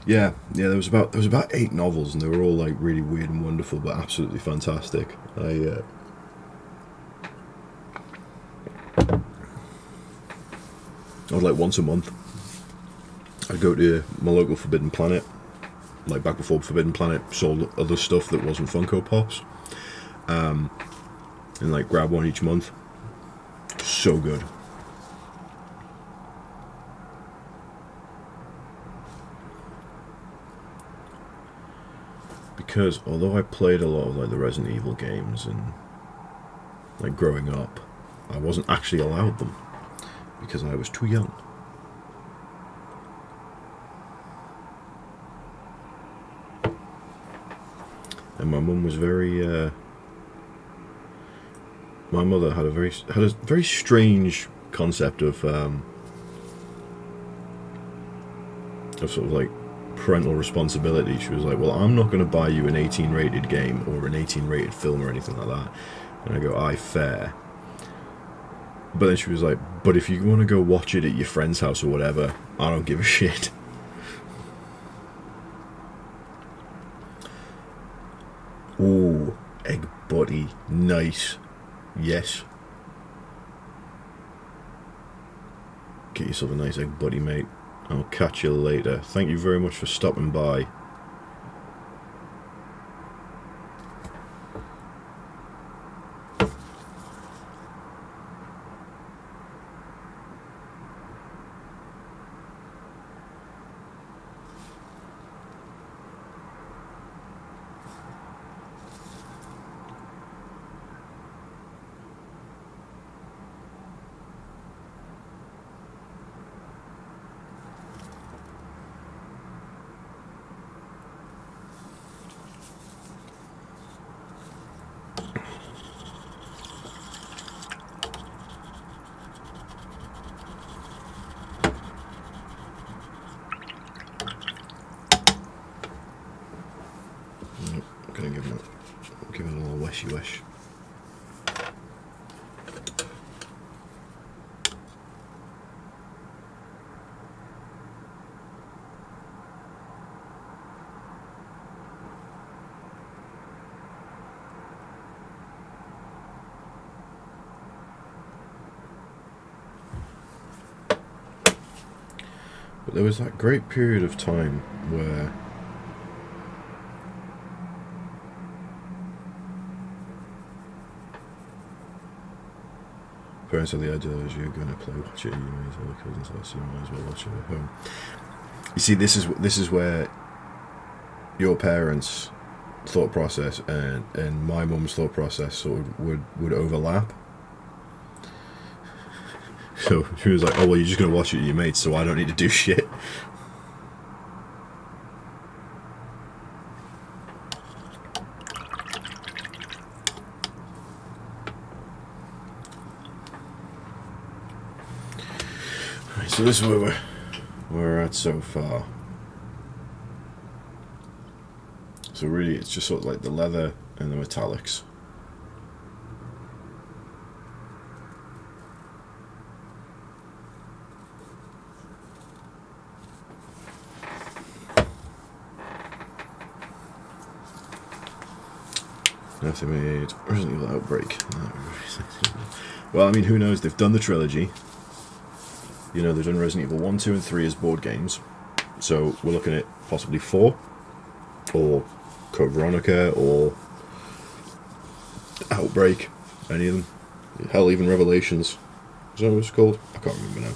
Yeah, there was about 8 novels, and they were all like really weird and wonderful, but absolutely fantastic. I would like once a month, I'd go to my local Forbidden Planet, like back before Forbidden Planet sold other stuff that wasn't Funko Pops, and like grab one each month. So good. Because although I played a lot of like the Resident Evil games and like growing up, I wasn't actually allowed them because I was too young. and my mum was very. My mother had a very strange concept of sort of like parental responsibility. She was like, well, I'm not going to buy you an 18 rated game or an 18 rated film or anything like that. And I go, aye, fair. But then she was like, but if you want to go watch it at your friend's house or whatever, I don't give a shit. Ooh, egg buddy, nice. Yes. Get yourself a nice egg buddy, mate. I'll catch you later. Thank you very much for stopping by. Give it a little wishy wish. But there was that great period of time where parents have the idea that you're going to play, watch it, you may as well, cousins, so you might as well watch it at home. You see, this is where your parents' thought process and my mum's thought process sort of would overlap. So she was like, oh, well, you're just going to watch it with your mates, so I don't need to do shit. Right, so this is where we're at so far. So really, it's just sort of like the leather and the metallics. Nothing made Resident Evil Outbreak. Well, I mean, who knows? They've done the trilogy. You know, they've done Resident Evil 1, 2, and 3 as board games. So we're looking at possibly 4, or Code Veronica, or Outbreak, any of them. Hell, even Revelations. Is that what it's called? I can't remember now.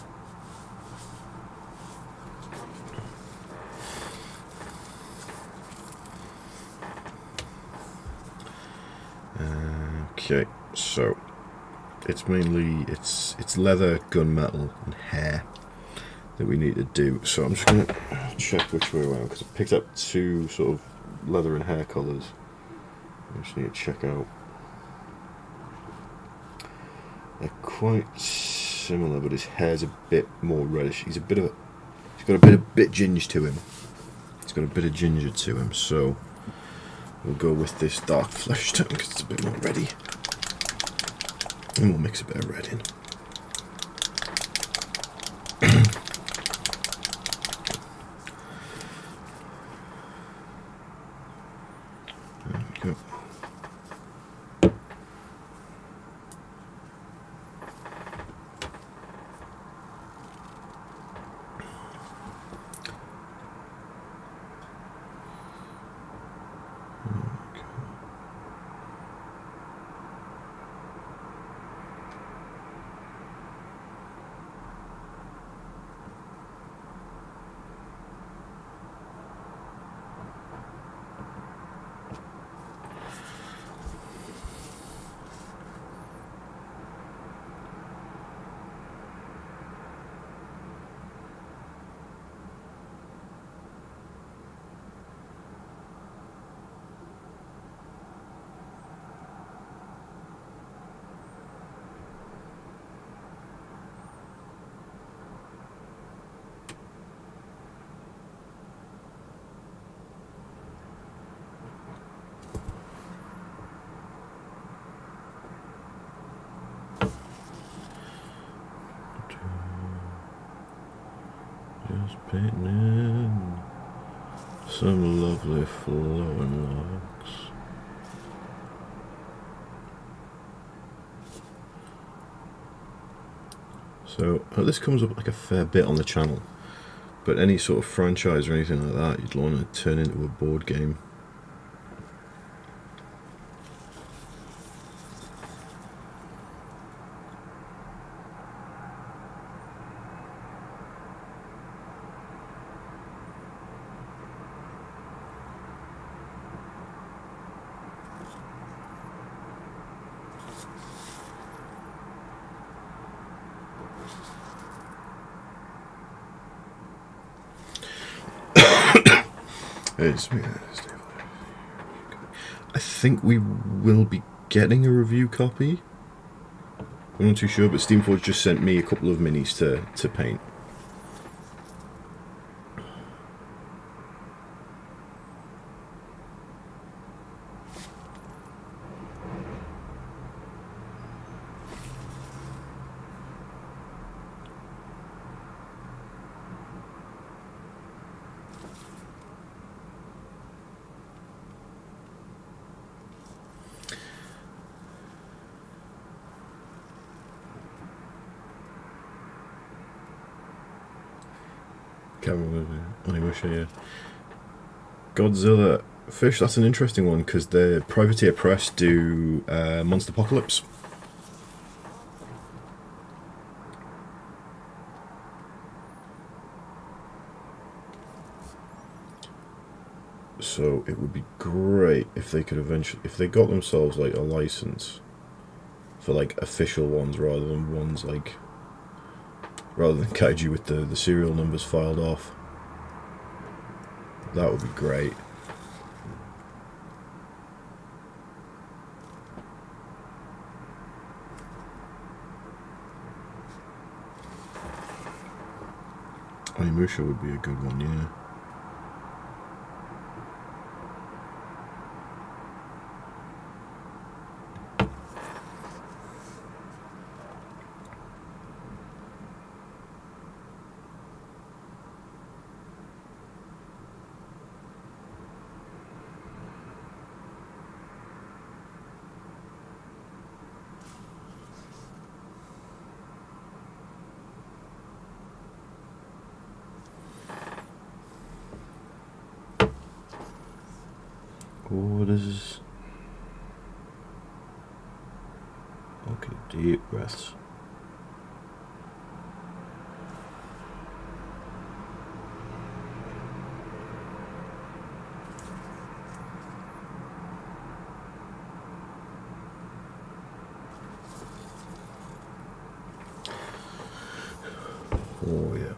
Okay, so it's mainly it's leather, gunmetal, and hair that we need to do. So I'm just gonna check which way around because I picked up 2 sort of leather and hair colours. I just need to check out. They're quite similar, but his hair's a bit more reddish. He's got a bit ginger to him. He's got a bit of ginger to him, so we'll go with this dark flesh tone because it's a bit more reddy. And we'll mix a bit of red in. There we go. painting in some lovely flowing locks. So this comes up like a fair bit on the channel, but any sort of franchise or anything like that you'd want to turn into a board game. I think we will be getting a review copy. I'm not too sure, but Steamforged just sent me a couple of minis to paint. Yeah. Godzilla Fish, that's an interesting one because the Privateer Press do Monster Apocalypse. So it would be great if they could eventually, if they got themselves like a license for like official ones rather than ones like, rather than Kaiju with the serial numbers filed off. That would be great. Onimusha would be a good one, yeah. What is... Okay, deep breaths. Oh yeah.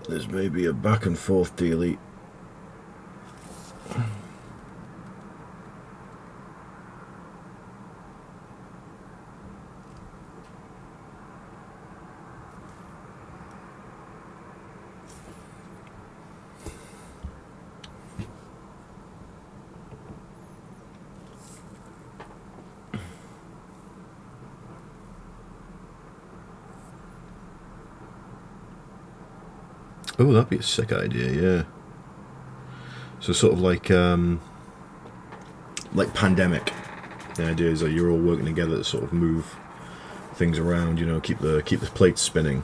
There's maybe a back and forth dealie. Oh, that'd be a sick idea, yeah. So sort of like Pandemic. The idea is that you're all working together to sort of move things around, you know, keep the plates spinning.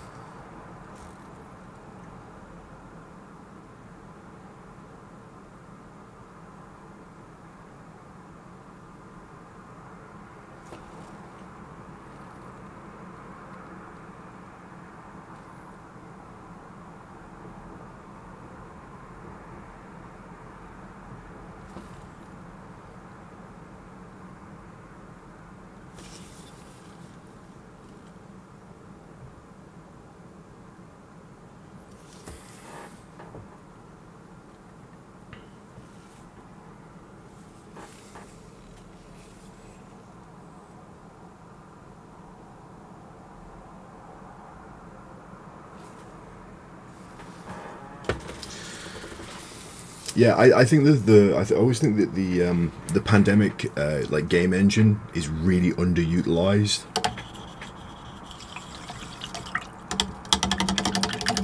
Yeah, I think that I always think that the Pandemic like game engine is really underutilized.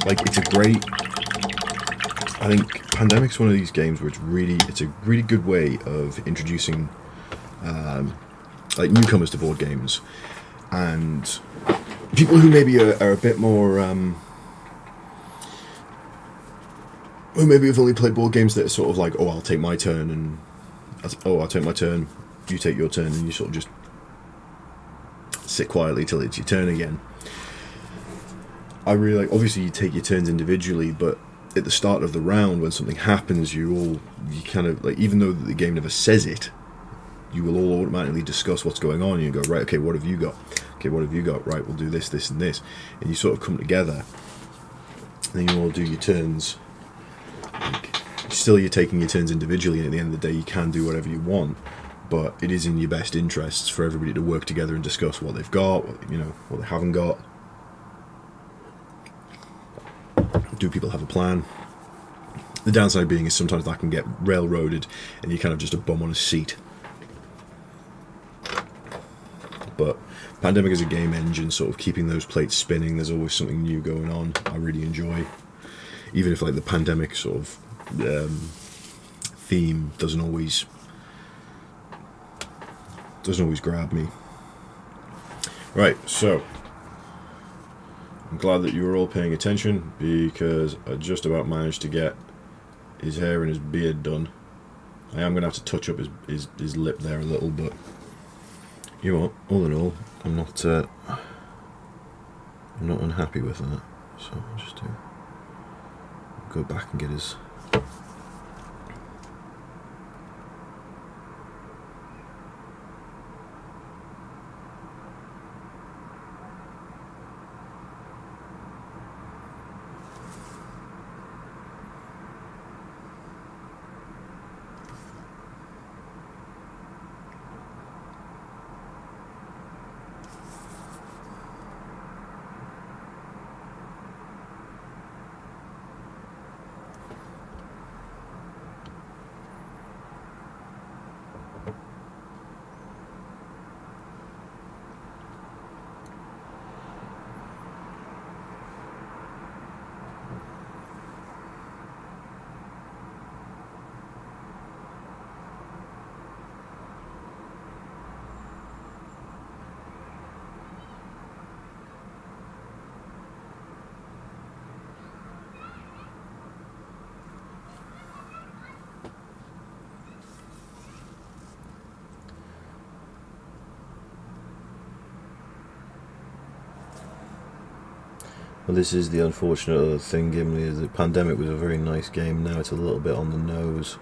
like, it's a great... I think Pandemic's one of these games where it's a really good way of introducing like newcomers to board games, and people who maybe are a bit more who maybe have only played board games that are sort of like, oh, I'll take my turn, and I'll take my turn, you take your turn, and you sort of just sit quietly till it's your turn again. I really like, obviously you take your turns individually, but at the start of the round when something happens, you kind of like, even though the game never says it, you will all automatically discuss what's going on. You go, right, okay, what have you got? Okay, what have you got? Right, we'll do this, this, and this, and you sort of come together. And then you all do your turns. Like, still, you're taking your turns individually, and at the end of the day, you can do whatever you want. But it is in your best interests for everybody to work together and discuss what they've got, what they haven't got. Do people have a plan? The downside being is sometimes that can get railroaded, and you're kind of just a bum on a seat. But Pandemic is a game engine, sort of keeping those plates spinning. There's always something new going on. I really enjoy, even if like the Pandemic sort of theme doesn't always grab me. Right, so I'm glad that you were all paying attention, because I just about managed to get his hair and his beard done. I am going to have to touch up his lip there a little, but you know what, all in all, I'm not unhappy with that. So I'll just go back and get his... Well, this is the unfortunate thing, Gimli, is that Pandemic was a very nice game. Now it's a little bit on the nose.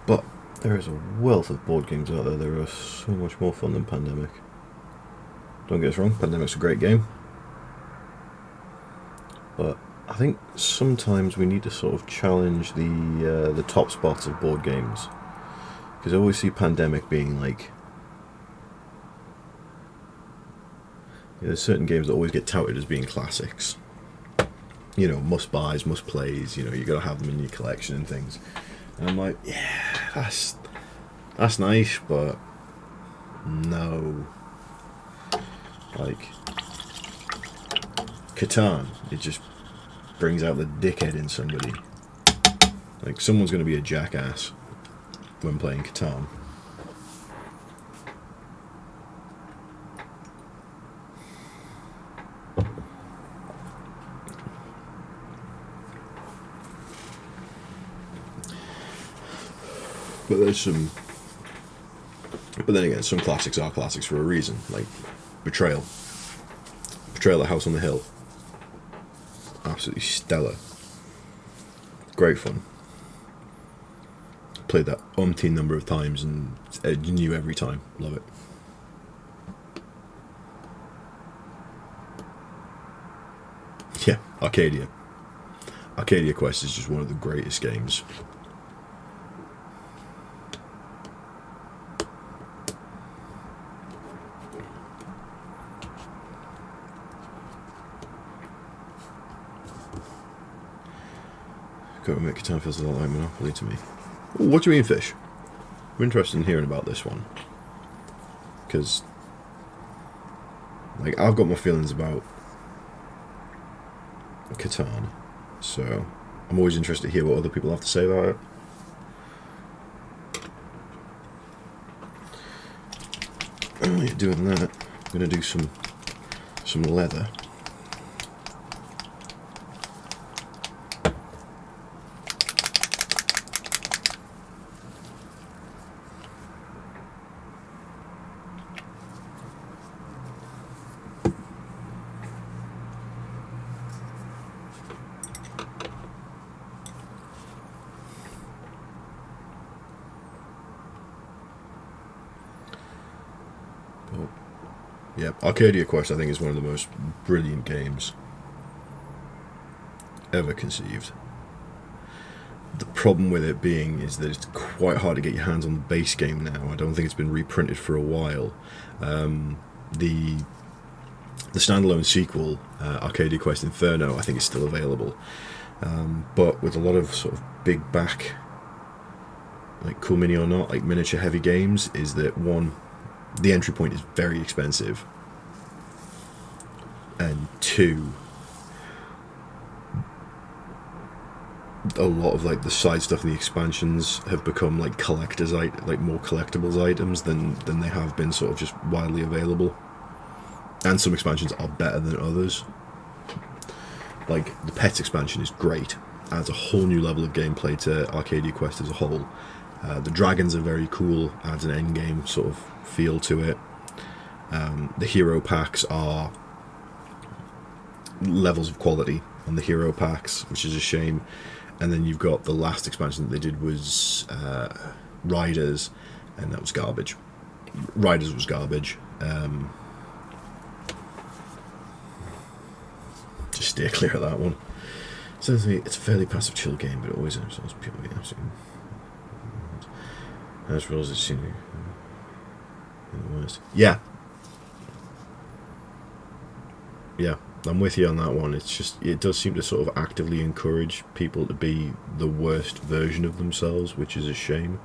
But there is a wealth of board games out there. There are so much more fun than Pandemic. Don't get us wrong, Pandemic's a great game. But I think sometimes we need to sort of challenge the top spots of board games. Because I always see Pandemic being like... there's certain games that always get touted as being classics. You know, must-buys, must-plays, you gotta have them in your collection and things. And I'm like, yeah, that's nice, but no. Like, Catan, it just brings out the dickhead in somebody. Like, someone's going to be a jackass when playing Catan. But there's some... but then again, some classics are classics for a reason. Like Betrayal. Betrayal at House on the Hill. Absolutely stellar. Great fun. Played that umpteen number of times and new every time. Love it. Yeah, Arcadia. Arcadia Quest is just one of the greatest games. Government Catan feels a lot like Monopoly to me. Ooh, what do you mean, Fish? I'm interested in hearing about this one. Because, like, I've got my feelings about Catan, so I'm always interested to hear what other people have to say about it. While you're doing that, I'm going to do some leather. Yeah, Arcadia Quest I think is one of the most brilliant games ever conceived. The problem with it being is that it's quite hard to get your hands on the base game now. I don't think it's been reprinted for a while. The standalone sequel, Arcadia Quest Inferno, I think is still available. But with a lot of sort of big back, like Cool Mini or Not, like miniature heavy games, is that one, the entry point is very expensive, and two, a lot of like the side stuff and the expansions have become like collectors, like more collectibles items than they have been sort of just widely available. And some expansions are better than others. Like the Pets expansion is great, adds a whole new level of gameplay to Arcadia Quest as a whole. The dragons are very cool, adds an endgame sort of feel to it. The hero packs are levels of quality on the hero packs, which is a shame. And then you've got the last expansion that they did was Riders, and that was garbage. Riders was garbage. Just steer clear of that one. So it's a fairly passive chill game, but it always ends people getting absolutely. As rules, it's seen the worst. Yeah, I'm with you on that one. It's just, it does seem to sort of actively encourage people to be the worst version of themselves, which is a shame.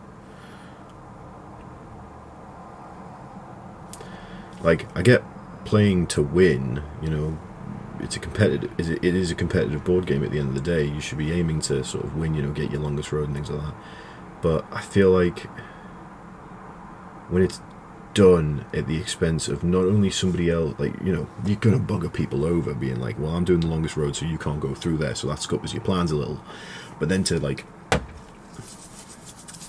Like, I get playing to win, you know, it's a competitive, it is a competitive board game at the end of the day. You should be aiming to sort of win, you know, get your longest road and things like that. But I feel like when it's done at the expense of not only somebody else, like, you know, you're going to bugger people over being like, well, I'm doing the longest road so you can't go through there, so that scuppers your plans a little. But then to like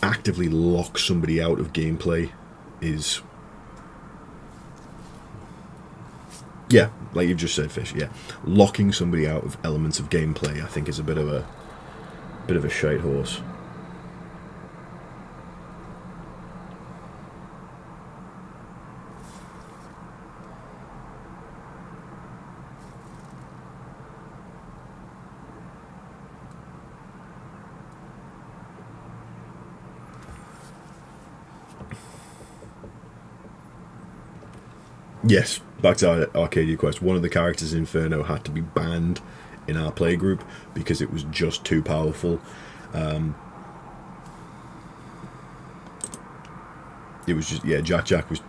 actively lock somebody out of gameplay is, yeah, like you've just said, Fish, yeah, locking somebody out of elements of gameplay I think is a bit of a shite horse. Yes, back to Arcadia Quest. One of the characters in Inferno had to be banned in our playgroup because it was just too powerful. It was just, yeah, Jack was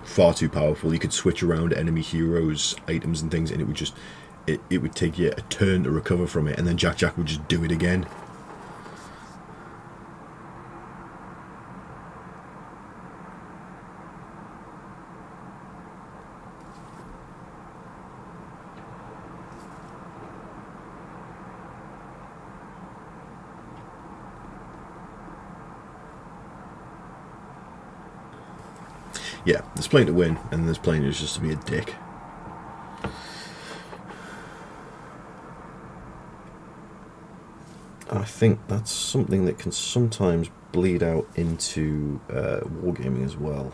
far too powerful. You could switch around enemy heroes, items and things, and it would just, it would take you a turn to recover from it, and then Jack would just do it again. Yeah, there's playing to win, and there's playing just to be a dick. I think that's something that can sometimes bleed out into wargaming as well.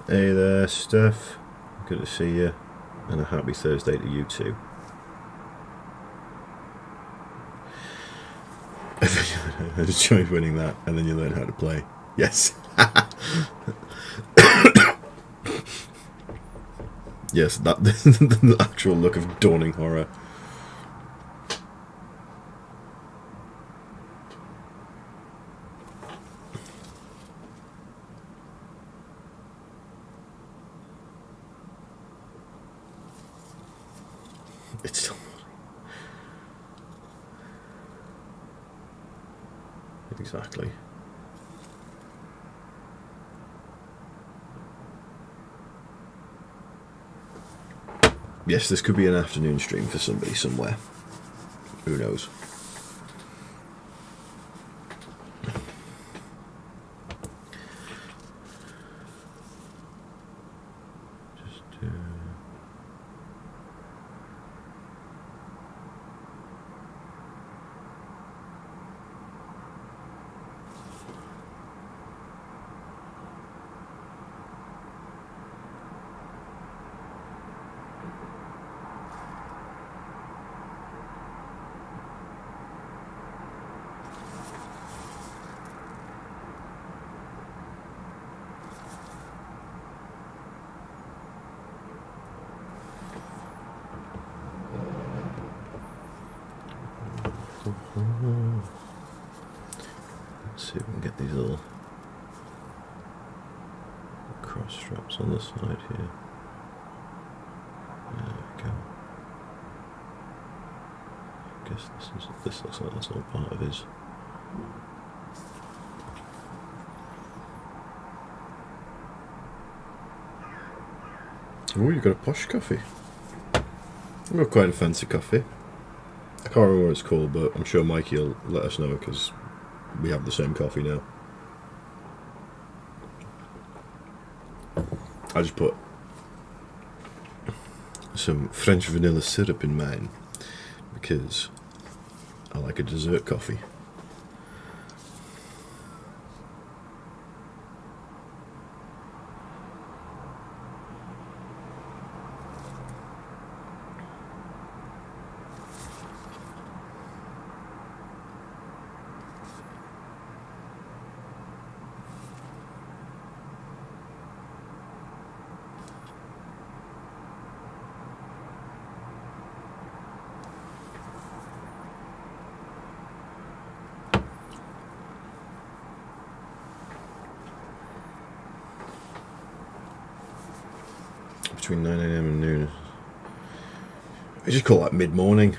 Hey there, Steph. Good to see you, and a happy Thursday to you too. I just enjoy winning that, and then you learn how to play. Yes. Yes, that the actual look of dawning horror. It's still exactly. Yes, this could be an afternoon stream for somebody somewhere. Who knows? Let's see if we can get these little cross straps on the side here. There we go. I guess this looks like that's all part of his. Oh, you've got a posh coffee. I've got quite a fancy coffee. I can't remember what it's called, but I'm sure Mikey will let us know because we have the same coffee now. I just put some French vanilla syrup in mine because I like a dessert coffee. Between 9 AM and noon. I just call that mid-morning.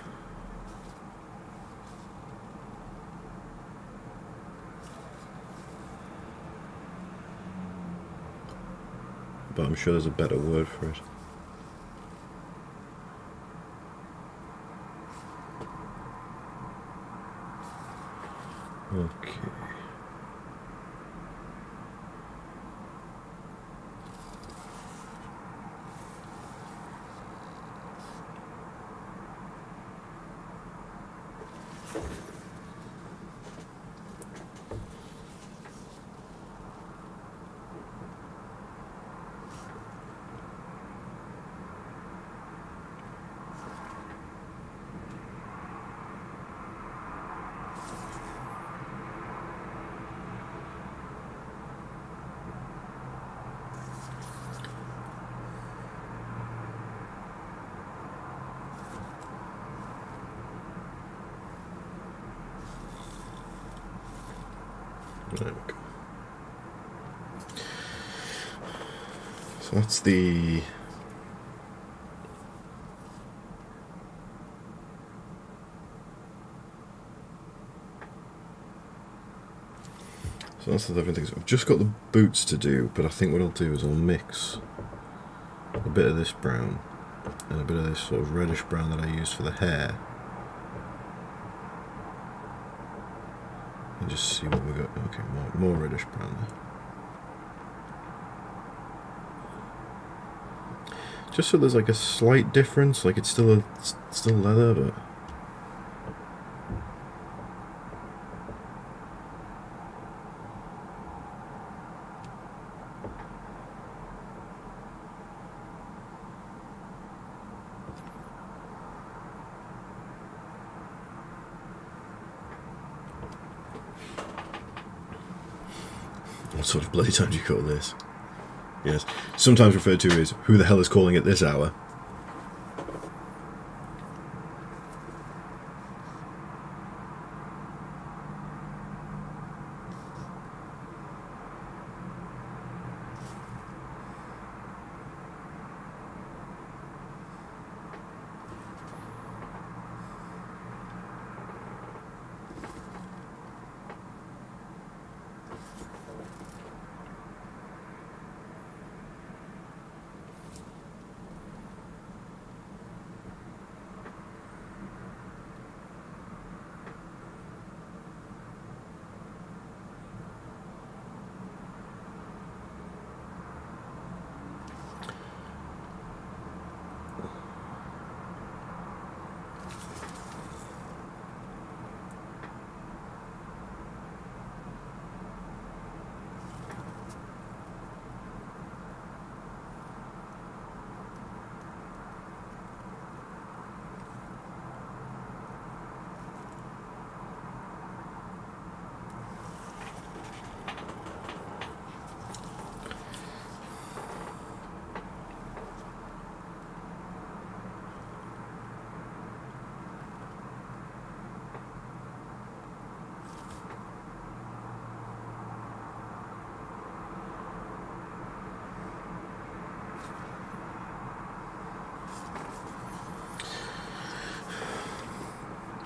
But I'm sure there's a better word for it. Okay. There we go. So that's the different things. I've just got the boots to do, but I think what I'll do is I'll mix a bit of this brown and a bit of this sort of reddish brown that I used for the hair. And just see what we got. Okay, more reddish brown there. Just so there's like a slight difference, like it's still leather, but sort of bloody time do you call this? Yes. Sometimes referred to as, who the hell is calling at this hour?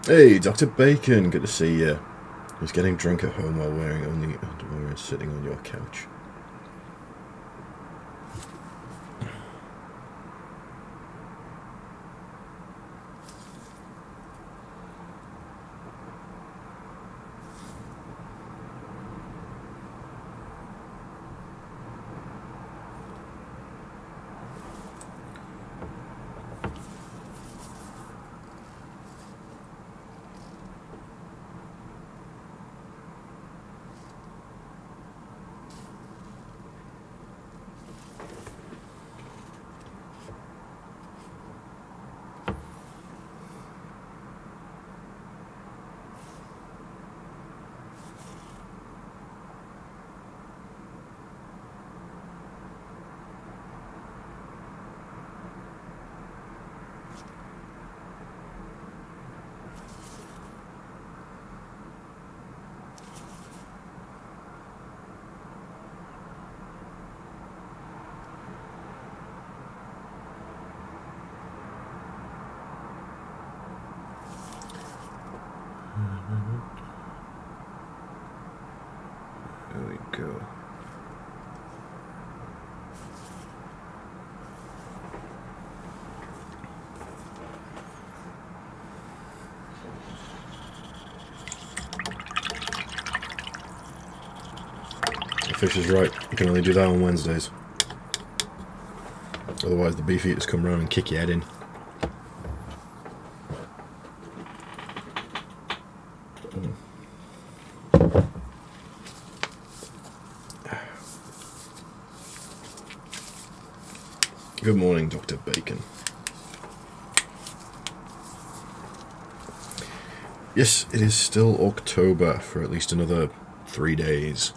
Hey, Dr. Bacon, good to see you. He's getting drunk at home while wearing only underwear and sitting on your couch. There we go. The fish is right. You can only do that on Wednesdays. Otherwise the beef eaters come round and kick your head in. Good morning, Dr. Bacon. Yes, it is still October for at least another 3 days.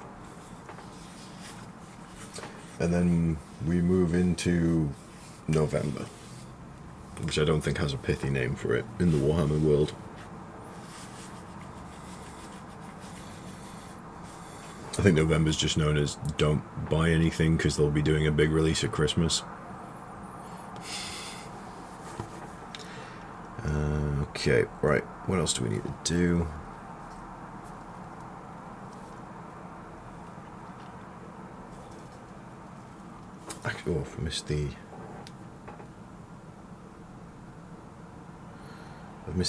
And then we move into November, which I don't think has a pithy name for it in the Warhammer world. I think November's just known as don't buy anything because they'll be doing a big release at Christmas. Okay, right, what else do we need to do? Actually, oh, I missed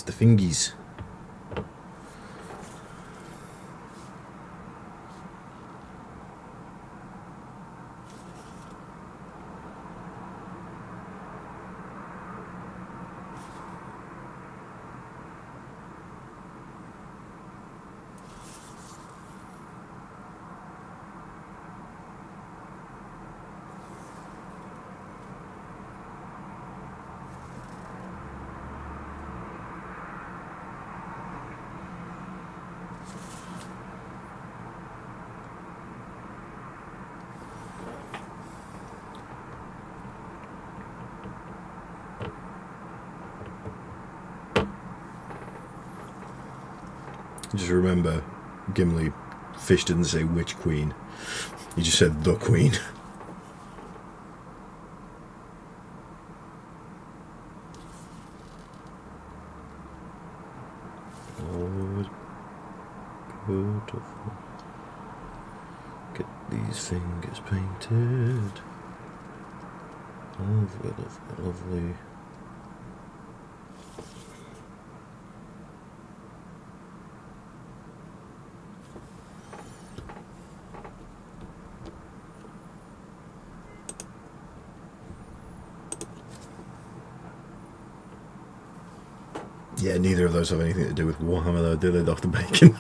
the fingies. Just remember, Gimli, Fish didn't say which queen. He just said the queen. Oh, beautiful. Get these fingers painted. Lovely, lovely, lovely. Yeah, neither of those have anything to do with Warhammer though, do they, Dr. Bacon?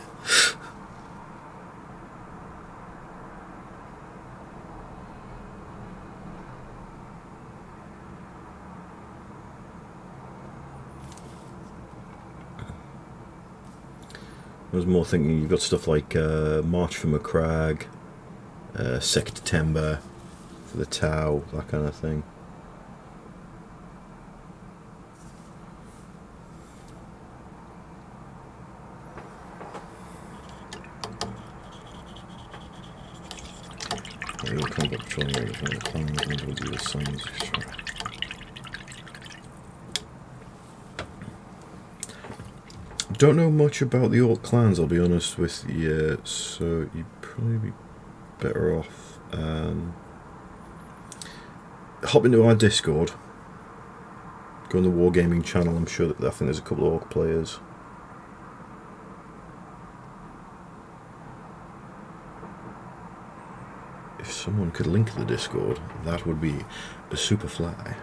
I was more thinking you've got stuff like March for Macragge, September for the Tau, that kind of thing. Combat patrol areas where the clans will be the signs. Don't know much about the Orc clans, I'll be honest with you, so you'd probably be better off. Hop into our Discord, go on the Wargaming channel. I'm sure that I think there's a couple of Orc players. If someone could link the Discord, that would be a super fly.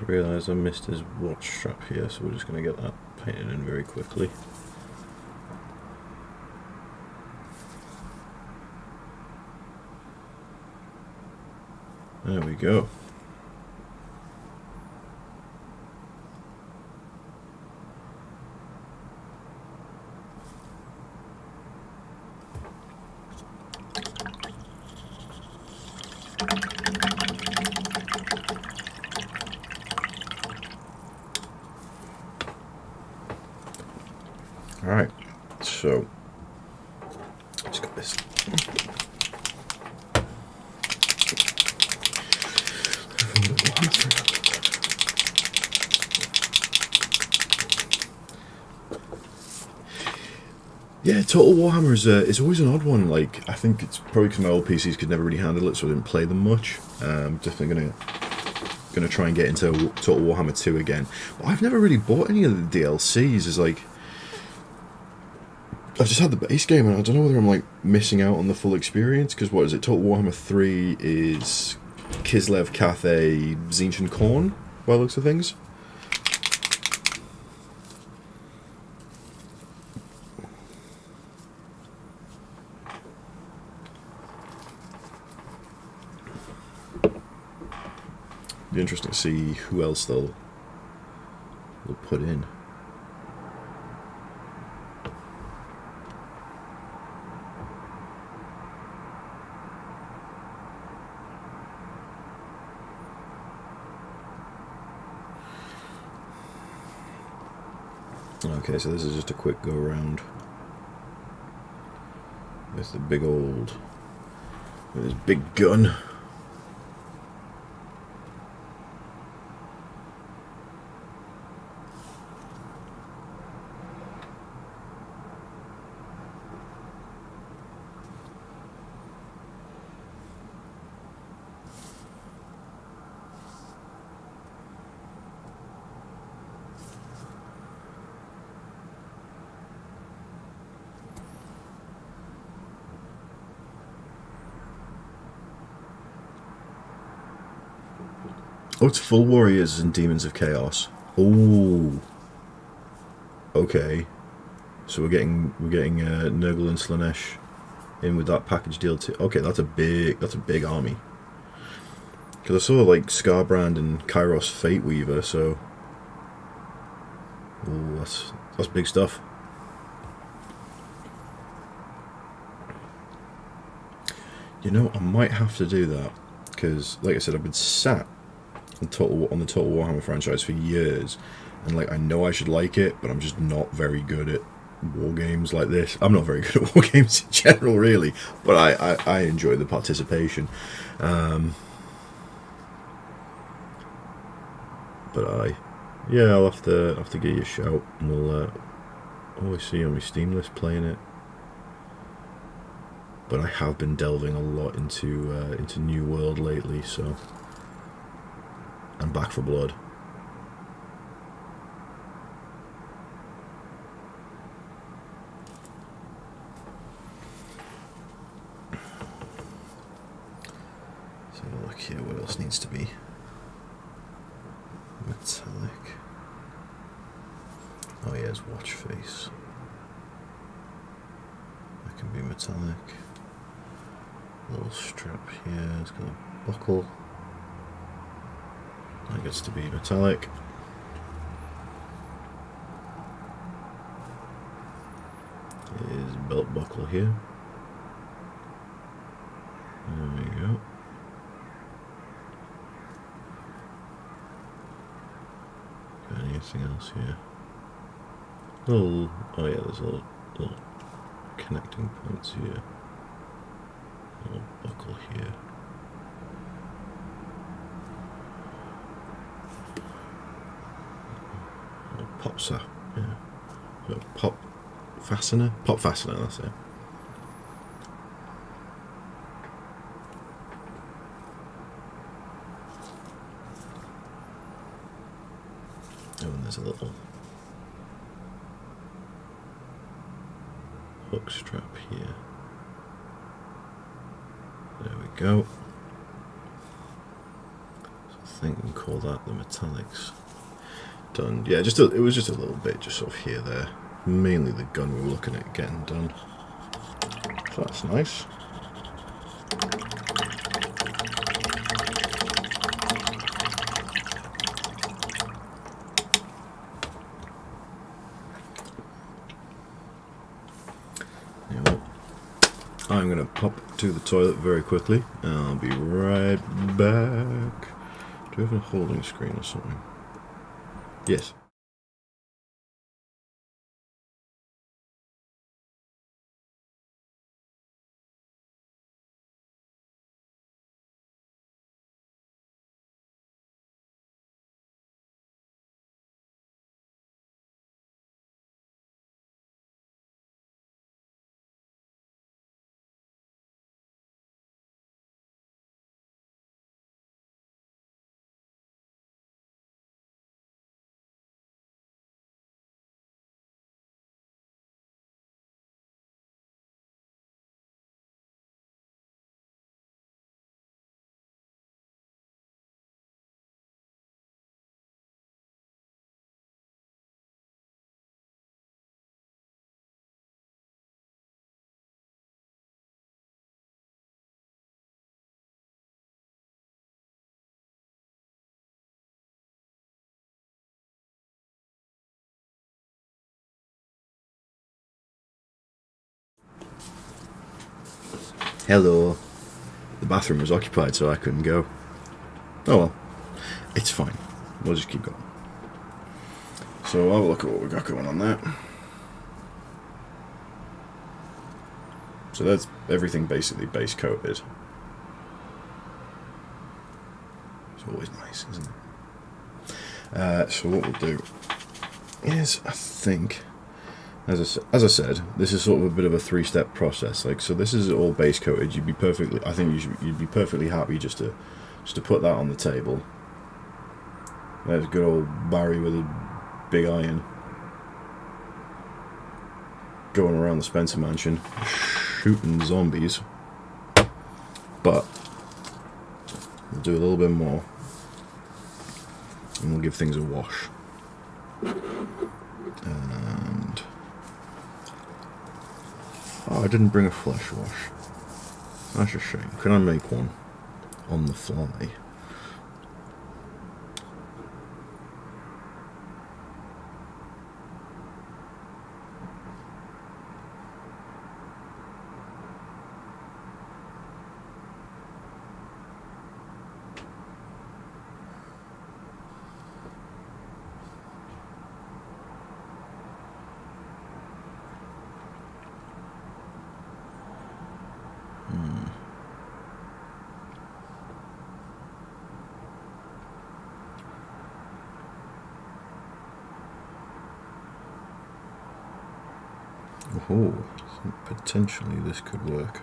I realise I missed his watch strap here, so we're just going to get that painted in very quickly. There we go. Alright, so let's got this. Yeah, Total Warhammer is always an odd one. Like, I think it's probably because my old PCs could never really handle it, so I didn't play them much. Definitely gonna try and get into Total Warhammer 2 again. But I've never really bought any of the DLCs. It's like, I've just had the base game, and I don't know whether I'm like missing out on the full experience. Because what is it? Total Warhammer 3 is Kislev, Cathay, Tzeentch and Khorne, by the looks of things. Be interesting to see who else they'll put in. Okay, so this is just a quick go around with the big old, with his big gun. Oh, it's full warriors and demons of chaos. Oh, okay. So we're getting Nurgle and Slanesh in with that package deal too. Okay, that's a big army. Because I saw like Scarbrand and Kairos Fate Weaver, so that's big stuff. You know, I might have to do that because, like I said, I've been sat on the Total Warhammer franchise for years, and like I know I should like it, but I'm just not very good at war games like this. I'm not very good at war games in general, really, but I enjoy the participation. I'll have to give you a shout, and we'll always see you on my Steam list playing it. But I have been delving a lot into New World lately, so. And Back for Blood. So look here, what else needs to be metallic? Oh yeah, it's watch face. That can be metallic. Little strap here, it's got a buckle. That gets to be metallic. There's a belt buckle here. There we go. Got anything else here? Oh yeah, there's little connecting points here. Little buckle here. Pop fastener, that's it. Oh, and there's a little hook strap here. There we go. So I think we can call that the metallics. Done. Yeah, it was just a little bit, just sort of here, there. Mainly the gun we were looking at getting done. So that's nice. Anyway, I'm going to pop to the toilet very quickly, and I'll be right back. Do we have a holding screen or something? Yes. Hello. The bathroom was occupied, so I couldn't go. Oh well. It's fine. We'll just keep going. So I'll have a look at what we've got going on there. So that's everything basically base coated. It's always nice, isn't it? So what we'll do is, I think, as I said, this is sort of a bit of a three-step process. Like, so this is all base coated. You'd be perfectly, I think you'd be perfectly happy just to put that on the table. There's good old Barry with a big iron going around the Spencer mansion shooting zombies. But we'll do a little bit more and we'll give things a wash. And oh, I didn't bring a flesh wash. That's a shame. Can I make one on the fly? Oh, I think potentially this could work.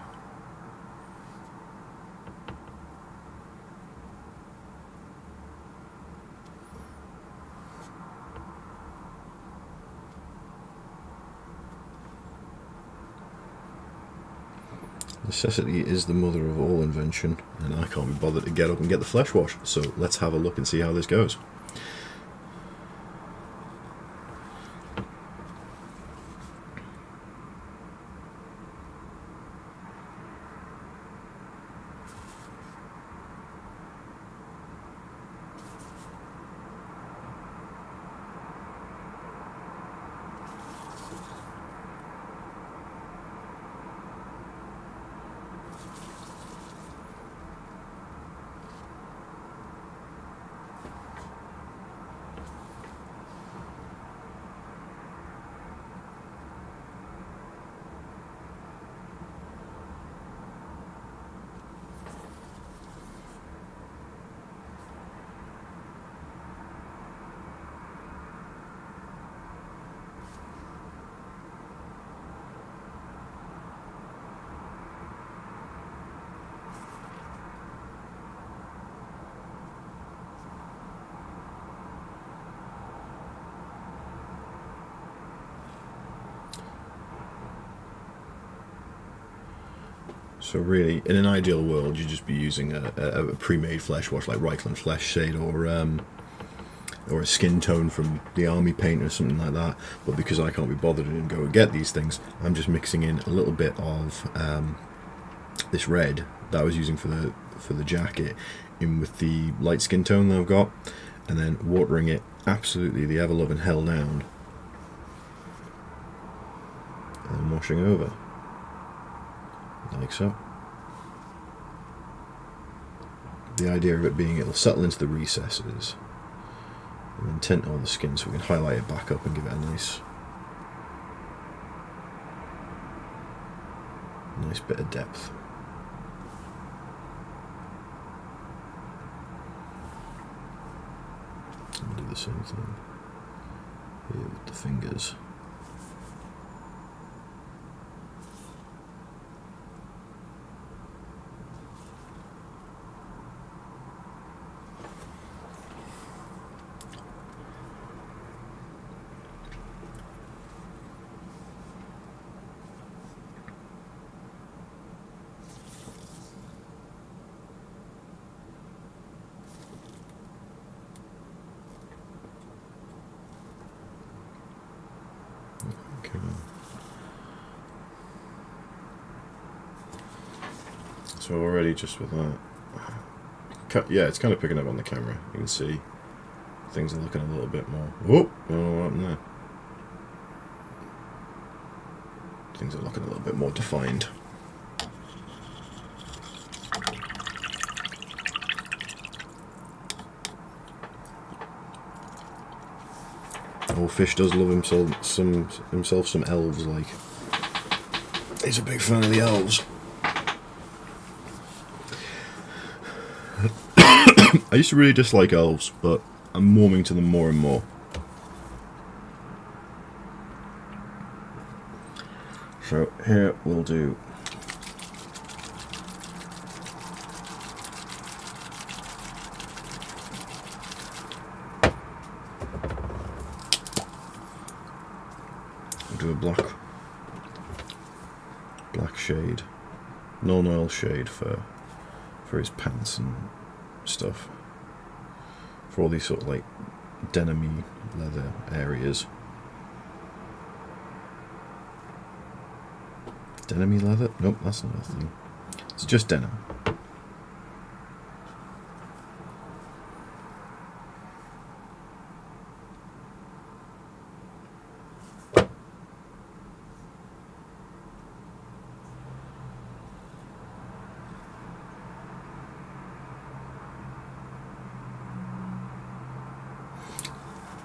Necessity is the mother of all invention, and I can't be bothered to get up and get the flesh wash, so let's have a look and see how this goes. So really, in an ideal world, you'd just be using a pre-made flesh wash like Reichland Flesh Shade or a skin tone from the Army Paint or something like that. But because I can't be bothered and go and get these things, I'm just mixing in a little bit of this red that I was using for the jacket in with the light skin tone that I've got, and then watering it absolutely the ever-loving hell down, and washing over. Like so. The idea of it being it'll settle into the recesses and then tint all the skin so we can highlight it back up and give it a nice bit of depth. And do the same thing here with the fingers. So already just with that, yeah, it's kind of picking up on the camera. You can see things are looking a little bit more. Whoop! I don't know what happened there. Things are looking a little bit more defined. Old fish does love himself some elves, like. He's a big fan of the elves. I used to really dislike elves, but I'm warming to them more and more. So here we'll do a black shade, non-oil shade for his pants and stuff, for all these sort of like denim-y leather areas. Denim-y leather? Nope, that's not a thing. It's just denim.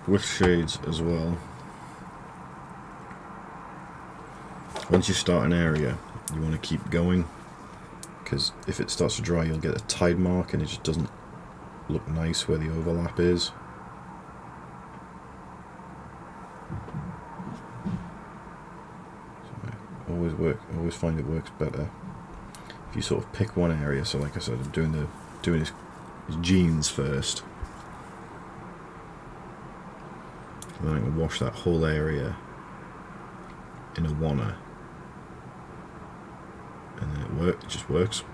With shades as well. Once you start an area, you want to keep going, because if it starts to dry, you'll get a tide mark and it just doesn't look nice where the overlap is. So I always find it works better if you sort of pick one area. So like I said, I'm doing his jeans first. And then I can wash that whole area in a wanner, and then it just works.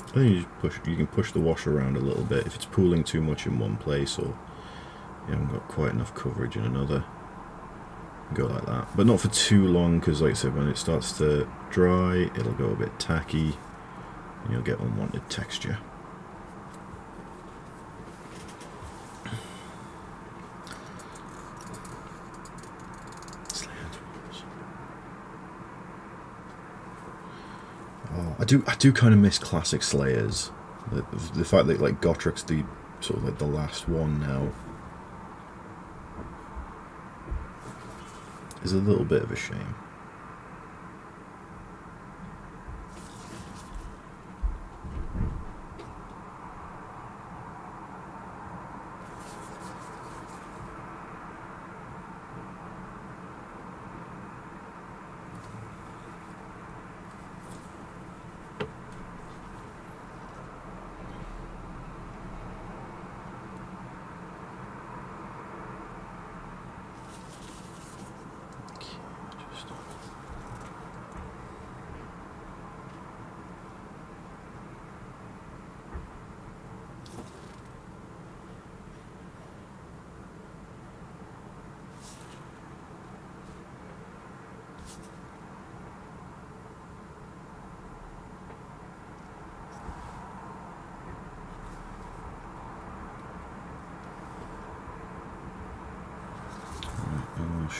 I think you can push the wash around a little bit if it's pooling too much in one place, or you haven't got quite enough coverage in another. Go like that, but not for too long, because like I said, when it starts to dry, it'll go a bit tacky, and you'll get unwanted texture. I do kind of miss classic Slayers. The fact that like Gottrik's the sort of like the last one now is a little bit of a shame.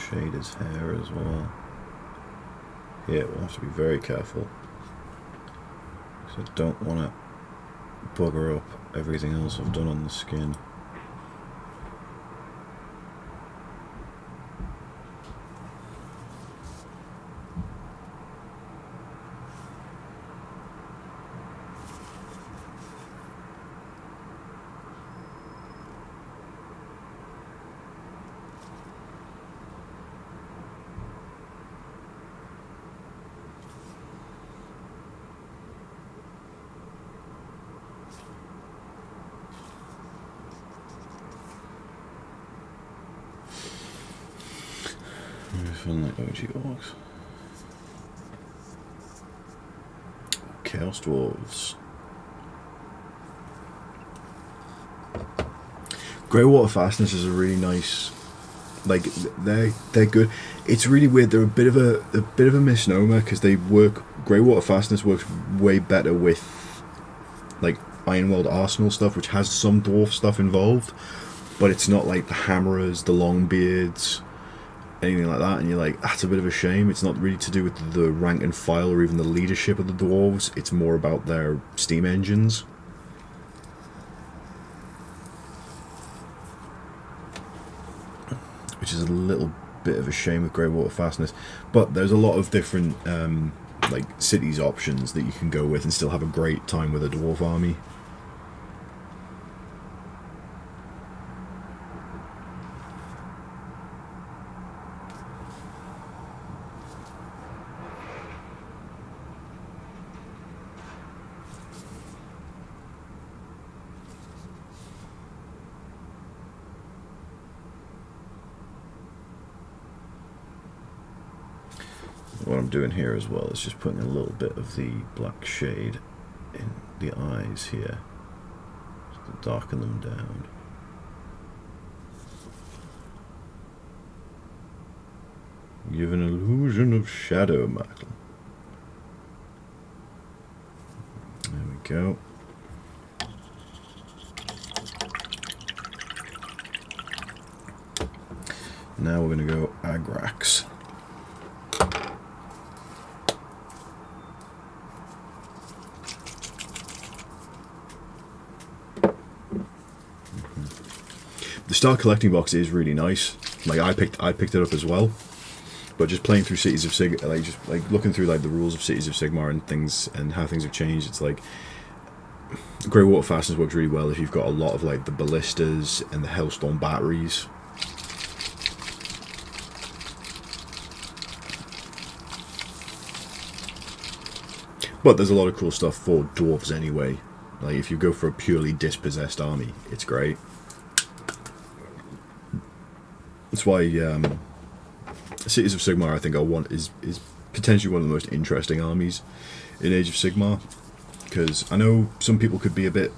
Shade his hair as well. Yeah, we'll have to be very careful, because I don't want to bugger up everything else I've done on the skin. Fun like OG Orcs. Chaos Dwarves. Greywater Fastness is a really nice, like they're good. It's really weird. They're a bit of a misnomer, because they work. Greywater Fastness works way better with like Ironworld Arsenal stuff, which has some dwarf stuff involved, but it's not like the Hammerers, the Longbeards, anything like that, and you're like, that's a bit of a shame. It's not really to do with the rank and file or even the leadership of the dwarves. It's more about their steam engines. Which is a little bit of a shame with Greywater Fastness, but there's a lot of different like cities options that you can go with and still have a great time with a dwarf army. What I'm doing here as well is just putting a little bit of the black shade in the eyes here, just to darken them down. Give an illusion of shadow, Michael. There we go. Now we're going to go Agrax. The Star Collecting Box is really nice. Like I picked it up as well, but just playing through Cities of Sigmar, like just like looking through like the rules of Cities of Sigmar and things and how things have changed. It's like Greywater Fastness works really well if you've got a lot of like the ballistas and the Hellstorm batteries. But there's a lot of cool stuff for dwarves anyway. Like if you go for a purely dispossessed army, it's great. That's why Cities of Sigmar, I think, is potentially one of the most interesting armies in Age of Sigmar, because I know some people could be a bit,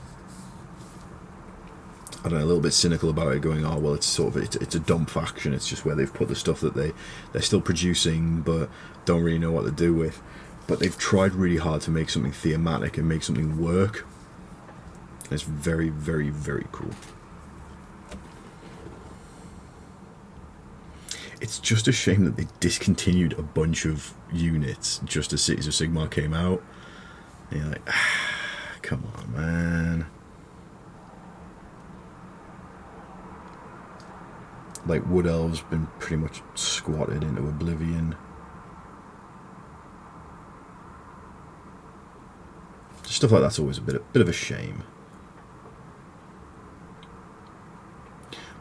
I don't know, a little bit cynical about it, going, "Oh, well, it's sort of it's a dumb faction. It's just where they've put the stuff that they're still producing, but don't really know what to do with." But they've tried really hard to make something thematic and make something work. It's very, very, very cool. It's just a shame that they discontinued a bunch of units just as Cities of Sigmar came out. And you're like, come on, man. Like, Wood Elves been pretty much squatted into oblivion. Stuff like that's always a bit of a shame.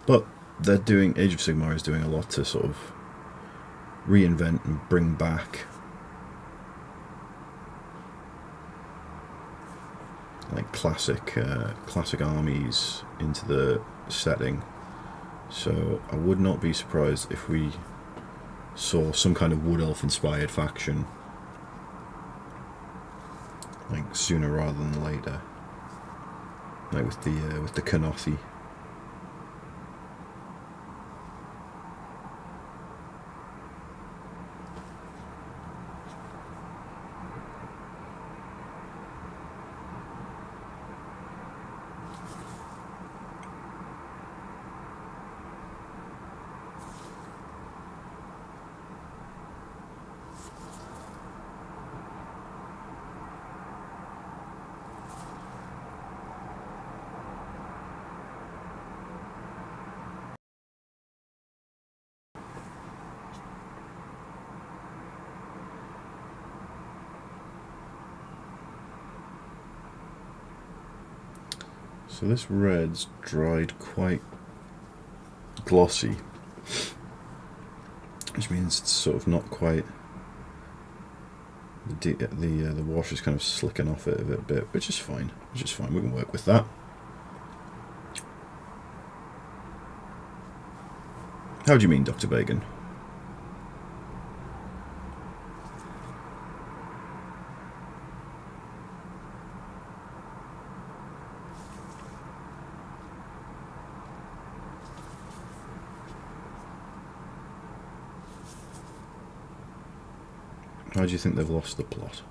But they're doing, Age of Sigmar is doing a lot to sort of reinvent and bring back like classic armies into the setting. So I would not be surprised if we saw some kind of Wood Elf inspired faction, like sooner rather than later, like with the Kanothi. So this red's dried quite glossy, which means it's sort of not quite, the wash is kind of slicking off it a bit, which is fine. We can work with that. How do you mean, Dr. Bacon? How do you think they've lost the plot?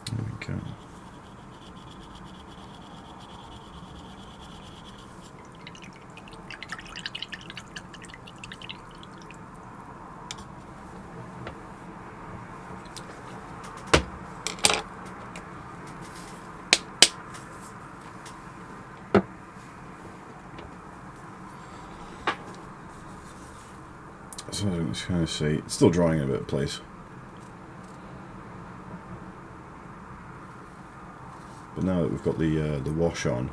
There we go. So I'm just kind of see. It's still drying in a bit of place. But now that we've got the wash on,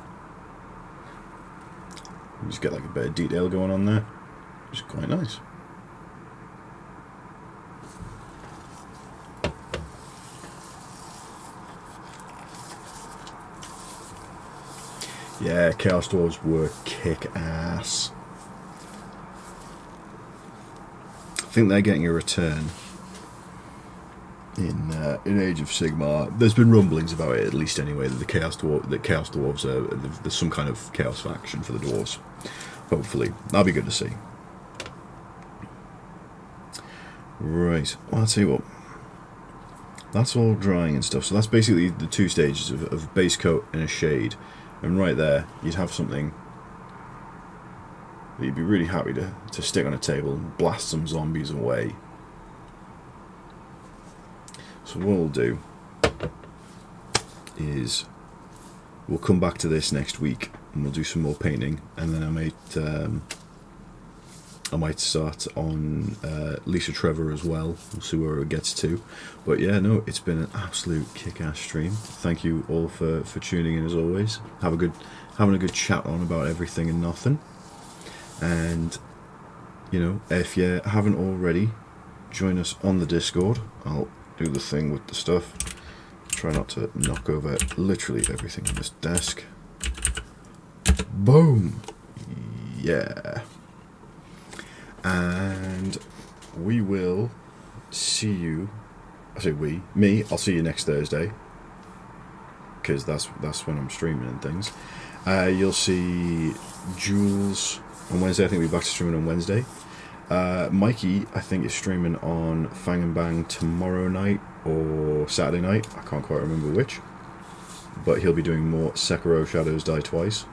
you just get like a bit of detail going on there, which is quite nice. Yeah, Chaos Dwarves were kick-ass. I think they're getting a return in Age of Sigmar. There's been rumblings about it, at least anyway, that Chaos Dwarves are there's some kind of Chaos faction for the dwarves. Hopefully, that'll be good to see. Right, well, I'll tell you what. That's all drying and stuff. So that's basically the two stages of base coat and a shade. And right there, you'd have something that you'd be really happy to stick on a table and blast some zombies away. So what we'll do is we'll come back to this next week and we'll do some more painting, and then I might start on Lisa Trevor as well. We'll see where it gets to. But yeah, no, it's been an absolute kick-ass stream. Thank you all for tuning in as always. Having a good chat on about everything and nothing. And you know, if you haven't already, join us on the Discord. I'll do the thing with the stuff. Try not to knock over literally everything on this desk. Boom! Yeah. And we will see you. I say me. I'll see you next Thursday, because that's when I'm streaming and things. You'll see Jules on Wednesday. I think we'll be back to streaming on Wednesday. Mikey, I think, is streaming on Fang and Bang tomorrow night or Saturday night. I can't quite remember which. But he'll be doing more Sekiro Shadows Die Twice.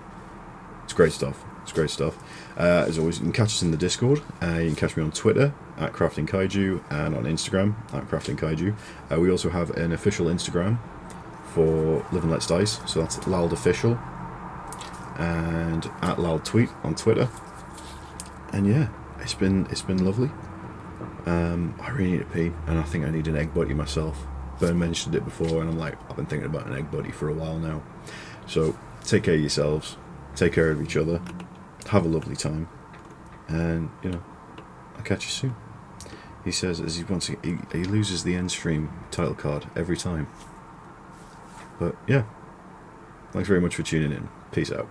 It's great stuff. As always, you can catch us in the Discord. You can catch me on Twitter at Crafting Kaiju and on Instagram at Crafting Kaiju. We also have an official Instagram for Live and Let's Dice, so that's Lald Official, and at Lald Tweet on Twitter. And yeah, it's been lovely. I really need to pee, and I think I need an egg buddy myself. Burton mentioned it before, and I'm like, I've been thinking about an egg buddy for a while now. So take care of yourselves, take care of each other. Have a lovely time, and you know, I'll catch you soon. He says as he loses the end stream title card every time. But yeah, thanks very much for tuning in. Peace out.